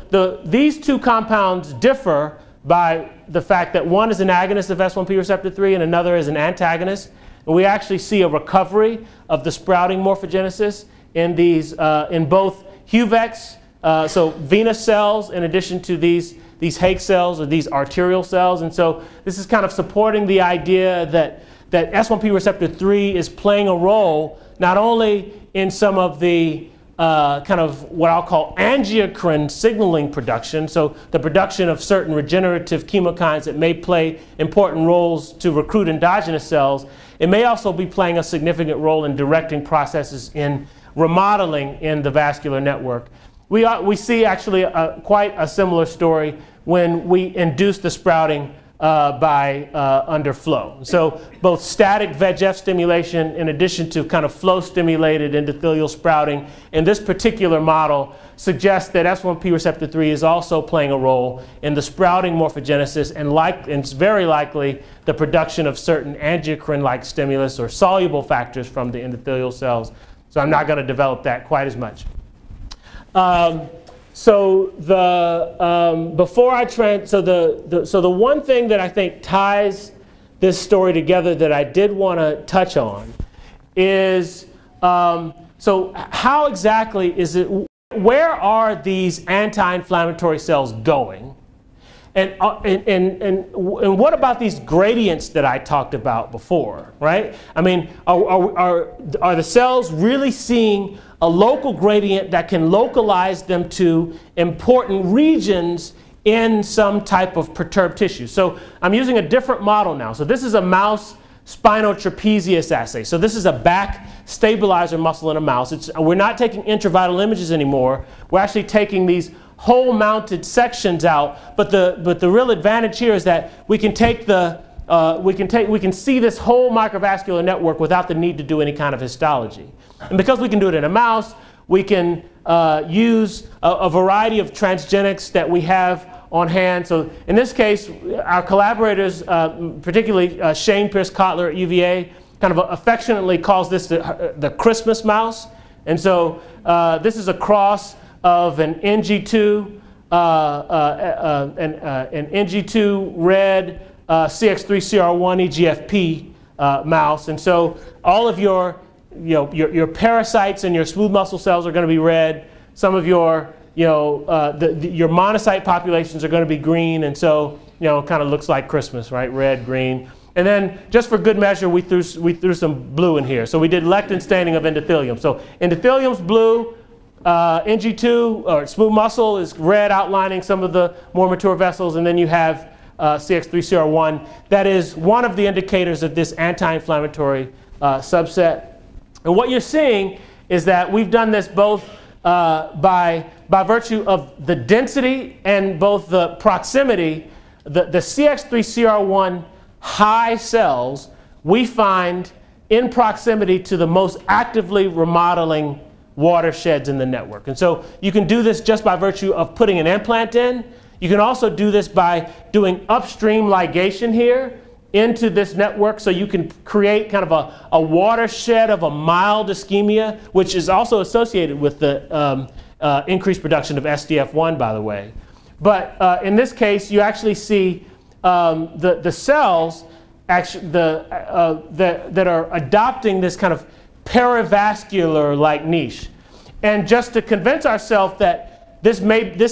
Speaker 2: these two compounds differ by the fact that one is an agonist of S1P receptor 3 and another is an antagonist. And we actually see a recovery of the sprouting morphogenesis in these, in both HUVECs, so venous cells, in addition to these Hake cells or these arterial cells. And so this is kind of supporting the idea that S1P receptor 3 is playing a role not only in some of the kind of what I'll call angiocrine signaling production, so the production of certain regenerative chemokines that may play important roles to recruit endogenous cells. It may also be playing a significant role in directing processes in remodeling in the vascular network. We see actually quite a similar story when we induce the sprouting by underflow. So both static VEGF stimulation in addition to kind of flow stimulated endothelial sprouting in this particular model suggests that S1P receptor 3 is also playing a role in the sprouting morphogenesis and it's very likely the production of certain angiocrine-like stimulus or soluble factors from the endothelial cells. So I'm not going to develop that quite as much. So the one thing that I think ties this story together that I did want to touch on is so how exactly is it? Where are these anti-inflammatory cells going? And what about these gradients that I talked about before, right? I mean, are the cells really seeing a local gradient that can localize them to important regions in some type of perturbed tissue? So I'm using a different model now. So this is a mouse spinotrapezius assay. So this is a back stabilizer muscle in a mouse. We're not taking intravital images anymore. We're actually taking these whole mounted sections out. But the real advantage here is that we can take we can see this whole microvascular network without the need to do any kind of histology. And because we can do it in a mouse, we can use a variety of transgenics that we have on hand. So in this case, our collaborators, particularly Shane Pierce-Kotler at UVA, kind of affectionately calls this the Christmas mouse. And so this is a cross of an NG2, an NG2 red CX3CR1 EGFP mouse. And so all of your parasites and your smooth muscle cells are going to be red. Some of your your monocyte populations are going to be green, and so kind of looks like Christmas, right? Red, green, and then just for good measure, we threw some blue in here. So we did lectin staining of endothelium. So endothelium's blue, NG2 or smooth muscle is red, outlining some of the more mature vessels, and then you have CX3CR1. That is one of the indicators of this anti-inflammatory subset. And what you're seeing is that we've done this both by virtue of the density and both the proximity. The CX3CR1 high cells we find in proximity to the most actively remodeling watersheds in the network. And so you can do this just by virtue of putting an implant in. You can also do this by doing upstream ligation here into this network, so you can create kind of a watershed of a mild ischemia, which is also associated with the increased production of SDF1, by the way. But in this case, you actually see the cells actually that are adopting this kind of perivascular-like niche. And just to convince ourselves that this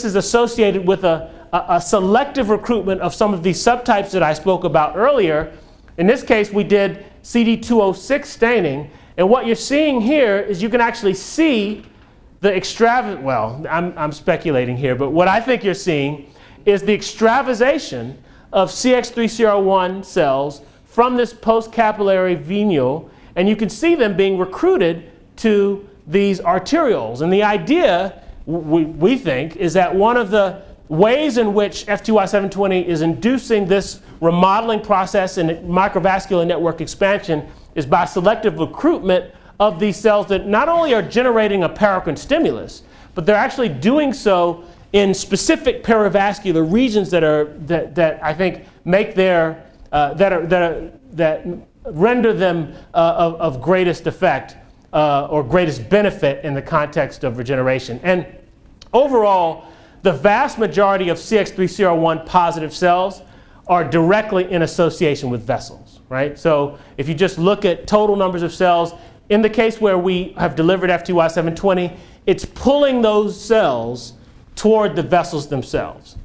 Speaker 2: is associated with a selective recruitment of some of these subtypes that I spoke about earlier, in this case we did CD206 staining, and what you're seeing here is you can actually see the well, I'm speculating here, but what I think you're seeing is the extravasation of CX3CR1 cells from this post-capillary venule, and you can see them being recruited to these arterioles. And the idea, we think, is that one of the ways in which FTY720 is inducing this remodeling process and microvascular network expansion is by selective recruitment of these cells that not only are generating a paracrine stimulus, but they're actually doing so in specific perivascular regions that I think make their that render them of greatest effect or greatest benefit in the context of regeneration. And overall, the vast majority of CX3CR1 positive cells are directly in association with vessels, right? So if you just look at total numbers of cells, in the case where we have delivered FTY720, it's pulling those cells toward the vessels themselves.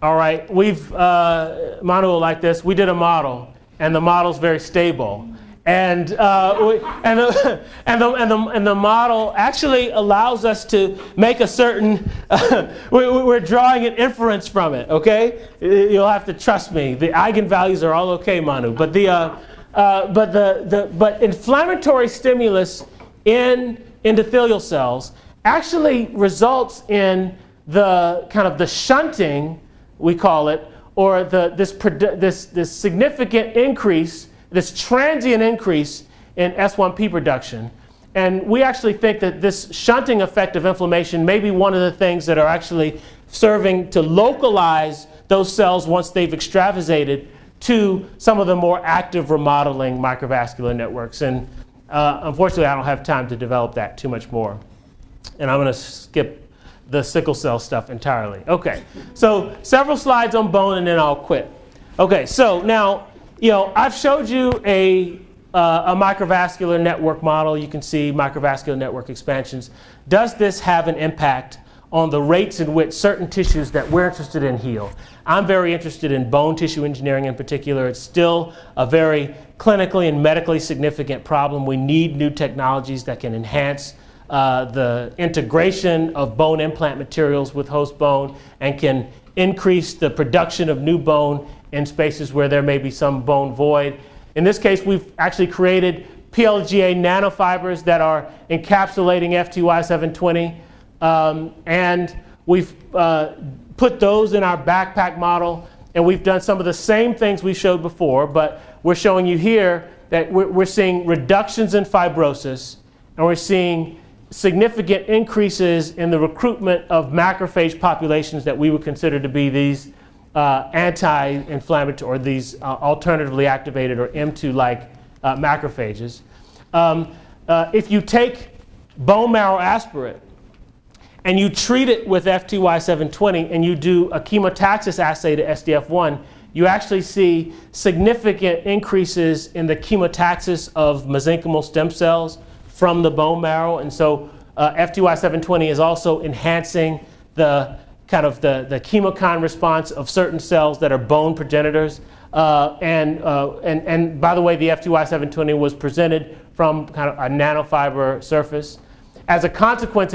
Speaker 2: All right, Manu will like this. We did a model, and the model's very stable. And the model actually allows us to make a certain, we're drawing an inference from it, okay? You'll have to trust me. The eigenvalues are all okay, Manu. But but inflammatory stimulus in endothelial cells actually results in the kind of the shunting, we call it, or this significant increase, this transient increase in S1P production. And we actually think that this shunting effect of inflammation may be one of the things that are actually serving to localize those cells once they've extravasated to some of the more active remodeling microvascular networks. And unfortunately, I don't have time to develop that too much more. And I'm going to skip the sickle cell stuff entirely. Okay, so several slides on bone and then I'll quit. Okay, so now, I've showed you a microvascular network model. You can see microvascular network expansions. Does this have an impact on the rates in which certain tissues that we're interested in heal? I'm very interested in bone tissue engineering in particular. It's still a very clinically and medically significant problem. We need new technologies that can enhance the integration of bone implant materials with host bone and can increase the production of new bone in spaces where there may be some bone void. In this case, we've actually created PLGA nanofibers that are encapsulating FTY720, and we've put those in our backpack model, and we've done some of the same things we showed before, but we're showing you here that we're seeing reductions in fibrosis, and we're seeing significant increases in the recruitment of macrophage populations that we would consider to be these anti-inflammatory, or these alternatively activated or M2-like macrophages. If you take bone marrow aspirate and you treat it with FTY720 and you do a chemotaxis assay to SDF1, you actually see significant increases in the chemotaxis of mesenchymal stem cells from the bone marrow. And so FTY720 is also enhancing the kind of the chemokine response of certain cells that are bone progenitors. And by the way, the FTY720 was presented from kind of a nanofiber surface. As a consequence,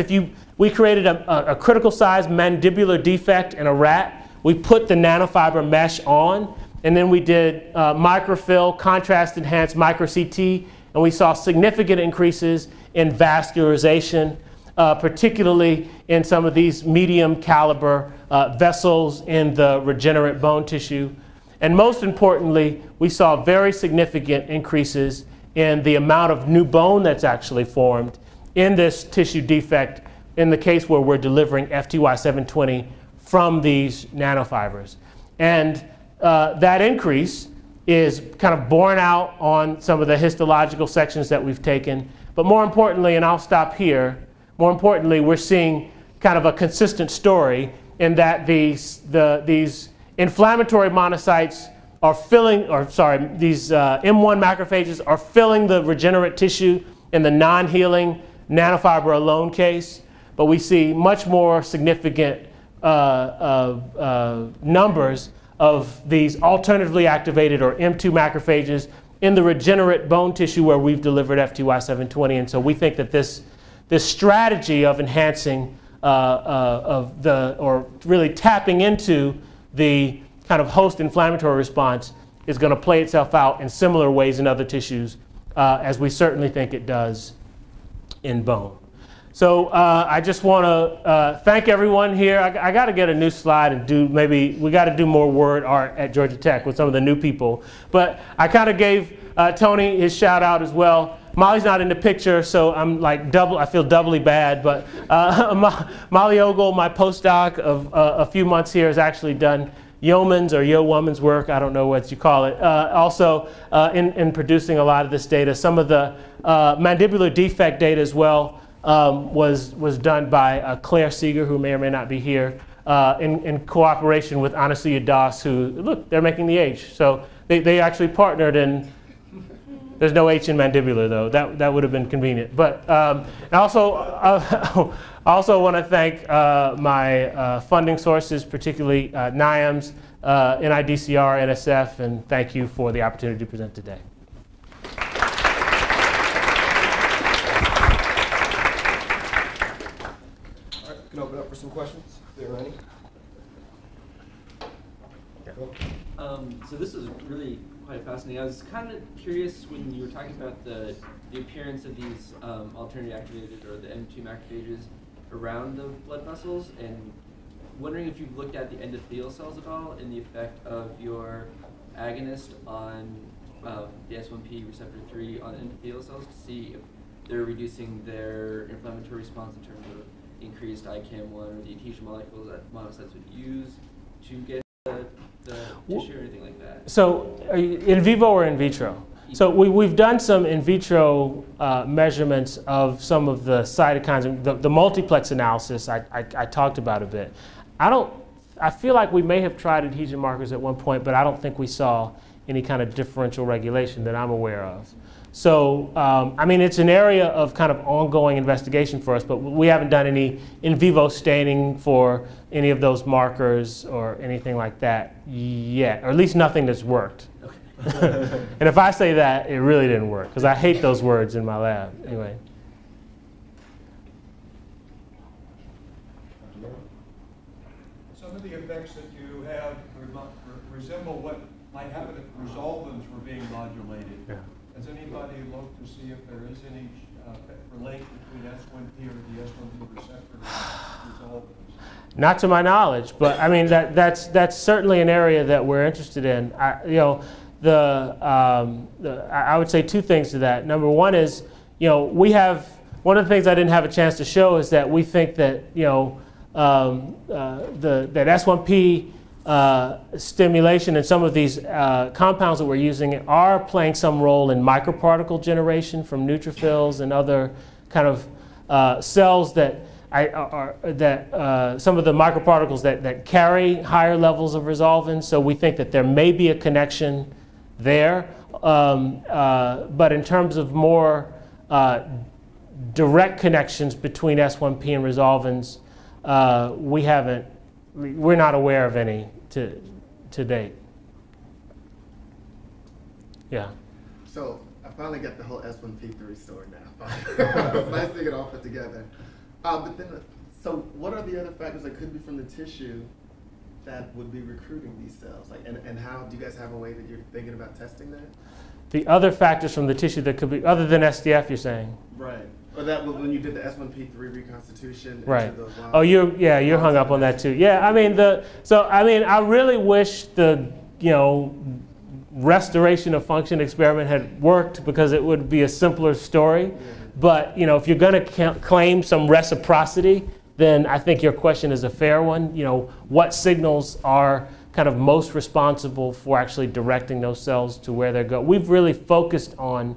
Speaker 2: we created a critical size mandibular defect in a rat. We put the nanofiber mesh on, and then we did microfill, contrast enhanced micro CT, and we saw significant increases in vascularization, particularly in some of these medium caliber vessels in the regenerate bone tissue. And most importantly, we saw very significant increases in the amount of new bone that's actually formed in this tissue defect in the case where we're delivering FTY720 from these nanofibers. And that increase is kind of borne out on some of the histological sections that we've taken. But more importantly, and I'll stop here, more importantly, we're seeing kind of a consistent story in that these inflammatory monocytes are filling, or sorry, these M1 macrophages are filling the regenerate tissue in the non-healing nanofiber alone case, but we see much more significant numbers of these alternatively activated or M2 macrophages in the regenerate bone tissue where we've delivered FTY720. And so we think that this strategy of enhancing or really tapping into the kind of host inflammatory response is going to play itself out in similar ways in other tissues, as we certainly think it does in bone. So I just want to thank everyone here. I got to get a new slide and we got to do more word art at Georgia Tech with some of the new people. But I kind of gave Tony his shout out as well. Molly's not in the picture, so I'm like I feel doubly bad. But Molly Ogle, my postdoc of a few months here, has actually done yeoman's or yeowoman's work, I don't know what you call it, also in producing a lot of this data. Some of the mandibular defect data as well was done by Claire Seeger, who may or may not be here, in cooperation with Anasuya Das, who, look, they're making the H. So they actually partnered in. There's no H in mandibular, though. That would have been convenient. But I also want to thank my funding sources, particularly NIAMS, NIDCR, NSF, and thank you for the opportunity to present today.
Speaker 1: All right, we can open up for some questions, if there are any.
Speaker 3: So this is really quite fascinating. I was kind of curious when you were talking about the appearance of these alternately activated or the M2 macrophages around the blood vessels, and wondering if you've looked at the endothelial cells at all and the effect of your agonist on the S1P receptor 3 on endothelial cells to see if they're reducing their inflammatory response in terms of increased ICAM1 or the adhesion molecules that monocytes would use to get the tissue or anything like that.
Speaker 2: So in vivo or in vitro? So we've done some in vitro measurements of some of the cytokines. The multiplex analysis I talked about a bit. I feel like we may have tried adhesion markers at one point, but I don't think we saw any kind of differential regulation that I'm aware of. So, I mean, it's an area of kind of ongoing investigation for us, but we haven't done any in vivo staining for any of those markers or anything like that yet, or at least nothing that's worked. Okay. And if I say that, it really didn't work, because I hate those words in my lab. Anyway.
Speaker 4: Some of the effects that you have resemble what might happen if resolvins were being modulated.
Speaker 2: Yeah.
Speaker 4: Has anybody looked to see if there is any link between S1P or the S1P receptor and resolvins?
Speaker 2: Not to my knowledge, but I mean that's certainly an area that we're interested in. I would say two things to that. Number one is, we have one of the things I didn't have a chance to show is that we think that that S1P stimulation and some of these compounds that we're using are playing some role in microparticle generation from neutrophils and other kind of cells that some of the microparticles that carry higher levels of resolvins. So we think that there may be a connection there. But in terms of more direct connections between S1P and resolvins, we're not aware of any to date. Yeah.
Speaker 5: So I finally got the whole S1P3 story now. It's nice to get it all put together. But then, so what are the other factors that could be from the tissue that would be recruiting these cells? And how do you guys have a way that you're thinking about testing that?
Speaker 2: The other factors from the tissue that could be, other than SDF, you're saying?
Speaker 5: Right. Or that when you did the S1P3 reconstitution.
Speaker 2: Right. Oh, you're hung up on that too. Yeah, I mean I really wish the restoration of function experiment had worked, because it would be a simpler story. Yeah. But if you're going to claim some reciprocity, then I think your question is a fair one. What signals are kind of most responsible for actually directing those cells to where they're going? We've really focused on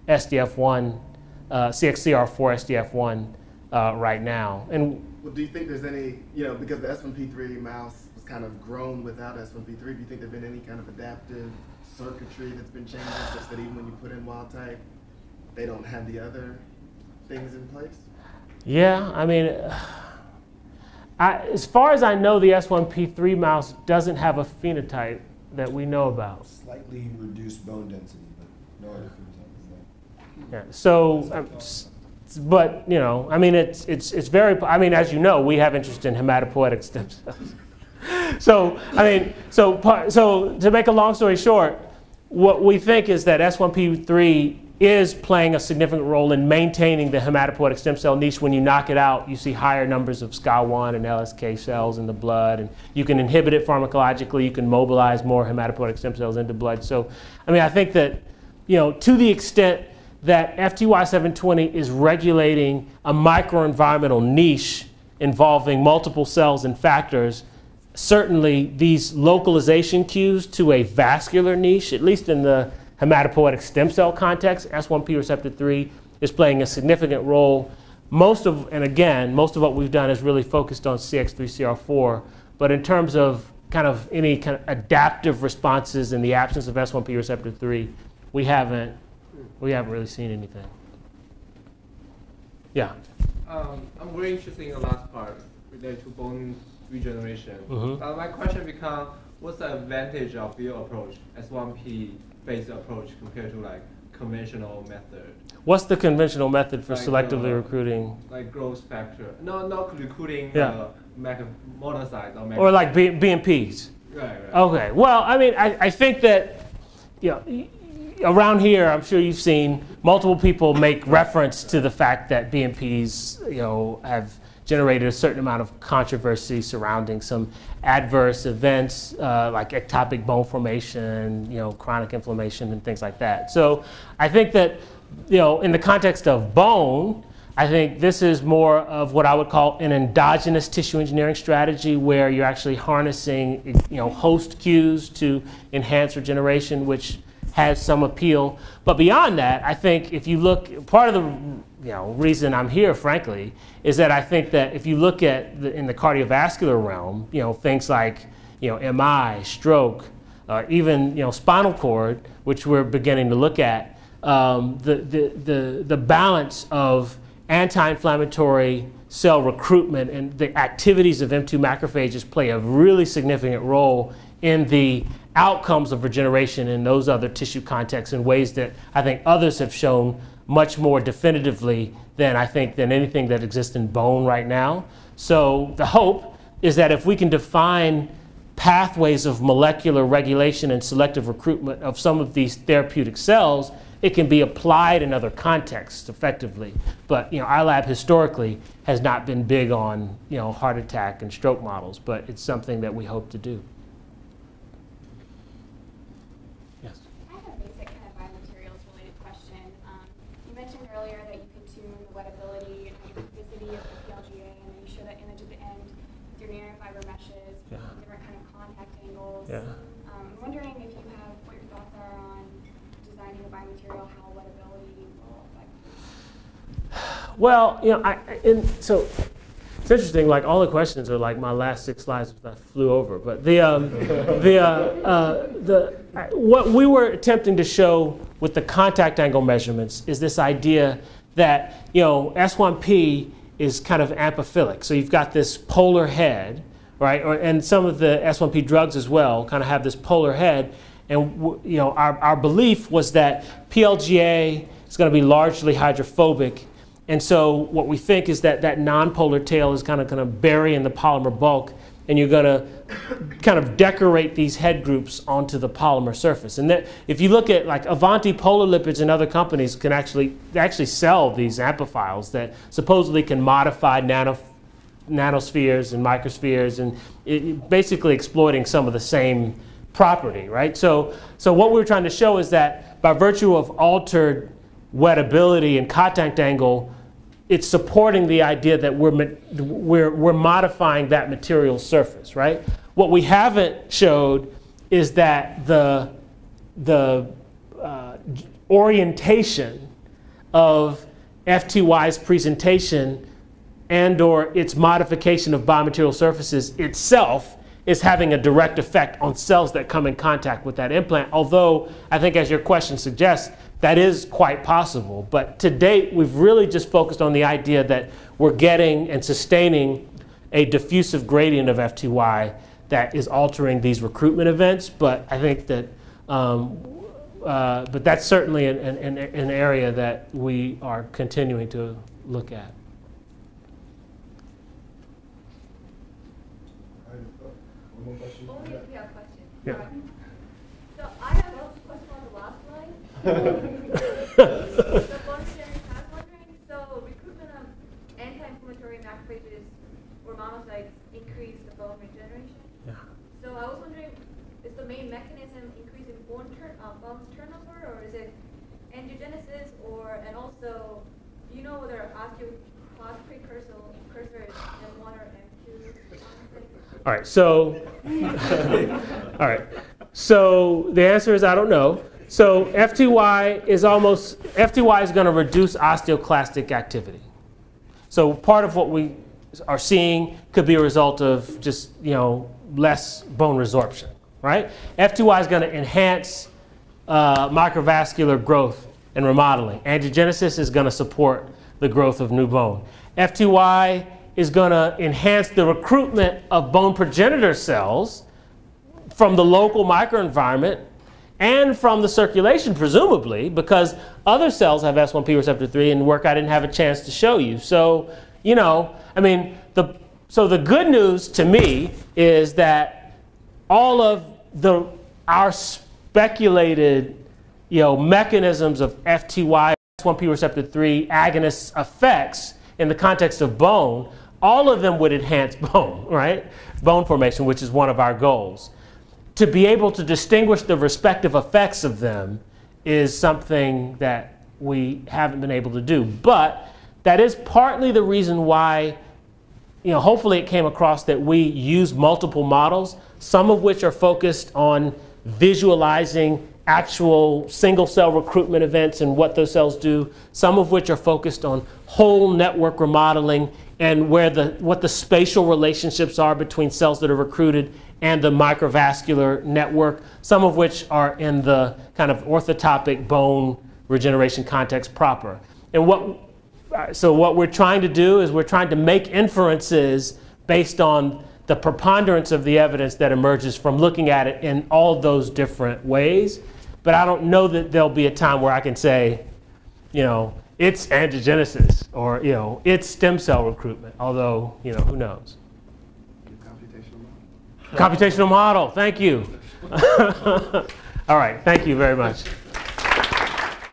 Speaker 2: SDF1. CXCR4 SDF1 right now, and
Speaker 5: Well, do you think there's any, because the S1P3 mouse was kind of grown without S1P3, do you think there's been any kind of adaptive circuitry that's been changed such that even when you put in wild type, they don't have the other things in place?
Speaker 2: Yeah, I mean, as far as I know, the S1P3 mouse doesn't have a phenotype that we know about.
Speaker 1: Slightly reduced bone density, but no other phenotype.
Speaker 2: Yeah. So, but I mean, it's very. I mean, as you know, we have interest in hematopoietic stem cells. So, I mean, so to make a long story short, what we think is that S1P3 is playing a significant role in maintaining the hematopoietic stem cell niche. When you knock it out, you see higher numbers of SCA1 and LSK cells in the blood, and you can inhibit it pharmacologically. You can mobilize more hematopoietic stem cells into blood. So, I mean, I think that, to the extent that FTY720 is regulating a microenvironmental niche involving multiple cells and factors, certainly these localization cues to a vascular niche, at least in the hematopoietic stem cell context, S1P receptor 3 is playing a significant role. Most of what we've done is really focused on CX3CR4, but in terms of any kind of adaptive responses in the absence of S1P receptor 3, we haven't really seen anything. Yeah.
Speaker 6: I'm very interested in the last part related to bone regeneration. My question becomes, what's the advantage of your approach, S1P based approach, compared to like conventional method?
Speaker 2: What's the conventional method for selectively recruiting?
Speaker 6: Like growth factor. No, not recruiting monocytes
Speaker 2: or like BMPs.
Speaker 6: Right.
Speaker 2: Okay. Well, I mean, I think that around here, I'm sure you've seen multiple people make reference to the fact that BMPs, have generated a certain amount of controversy surrounding some adverse events like ectopic bone formation, chronic inflammation and things like that. So I think that, in the context of bone, I think this is more of what I would call an endogenous tissue engineering strategy, where you're actually harnessing, host cues to enhance regeneration, which has some appeal. But beyond that, I think if you look, part of the reason I'm here, frankly, is that I think that if you look at in the cardiovascular realm, things like MI, stroke, even spinal cord, which we're beginning to look at, the balance of anti-inflammatory cell recruitment and the activities of M2 macrophages play a really significant role in the outcomes of regeneration in those other tissue contexts in ways that I think others have shown much more definitively than anything that exists in bone right now. So the hope is that if we can define pathways of molecular regulation and selective recruitment of some of these therapeutic cells, it can be applied in other contexts effectively. But our lab historically has not been big on heart attack and stroke models, but it's something that we hope to do. Yes.
Speaker 7: I have a basic kind of biomaterials related question. You mentioned earlier that you could tune the wettability and hydrophobicity of the PLGA, and then you show that image at the end with your nanofiber meshes, different kind of contact angles.
Speaker 2: Yeah.
Speaker 7: I'm wondering if you have what your thoughts are on designing a biomaterial, how wettability will affect this.
Speaker 2: Well, so it's interesting. Like all the questions are like my last 6 slides that I flew over. But what we were attempting to show with the contact angle measurements is this idea that S1P is kind of amphiphilic. So you've got this polar head, right? And some of the S1P drugs as well kind of have this polar head. And our belief was that PLGA is going to be largely hydrophobic. And so what we think is that that nonpolar tail is kind of going to bury in the polymer bulk, and you're going to kind of decorate these head groups onto the polymer surface. And that, if you look at like Avanti Polar Lipids and other companies can actually sell these amphifiles that supposedly can modify nanospheres and microspheres, and basically exploiting some of the same property, right? So what we were trying to show is that by virtue of altered wettability and contact angle, it's supporting the idea that we're modifying that material surface, right? What we haven't showed is that the orientation of FTY's presentation and or its modification of biomaterial surfaces itself is having a direct effect on cells that come in contact with that implant. Although I think, as your question suggests, that is quite possible. But to date, we've really just focused on the idea that we're getting and sustaining a diffusive gradient of FTY that is altering these recruitment events. But I think that, but that's certainly an area that we are continuing to look at.
Speaker 1: One more question?
Speaker 8: Only if we have questions.
Speaker 2: Yeah.
Speaker 8: Right. So I have a question on the last slide. The voluntary task wondering, so recruitment of anti-inflammatory macrophages or monocytes increase the bone regeneration.
Speaker 2: Yeah.
Speaker 8: So I was wondering, is the main mechanism increasing bone turnover, or is it angiogenesis, and also, do you know whether osteoclast precursor is M1 or M2?
Speaker 2: All right, so, all right. So the answer is I don't know. So FTY is going to reduce osteoclastic activity. So part of what we are seeing could be a result of just, less bone resorption, right? FTY is going to enhance microvascular growth and remodeling. Angiogenesis is going to support the growth of new bone. FTY is going to enhance the recruitment of bone progenitor cells from the local microenvironment and from the circulation, presumably, because other cells have S1P receptor 3 in work I didn't have a chance to show you. So, so the good news to me is that all of our speculated, mechanisms of FTY, S1P receptor 3 agonist effects in the context of bone, all of them would enhance bone, right? Bone formation, which is one of our goals. To be able to distinguish the respective effects of them is something that we haven't been able to do. But that is partly the reason why, hopefully it came across that we use multiple models, some of which are focused on visualizing actual single cell recruitment events and what those cells do, some of which are focused on whole network remodeling and what the spatial relationships are between cells that are recruited and the microvascular network, some of which are in the kind of orthotopic bone regeneration context proper. And what we're trying to do is we're trying to make inferences based on the preponderance of the evidence that emerges from looking at it in all those different ways. But I don't know that there'll be a time where I can say, it's angiogenesis or, it's stem cell recruitment, although, who knows? Computational model, thank you. All right, thank you very much.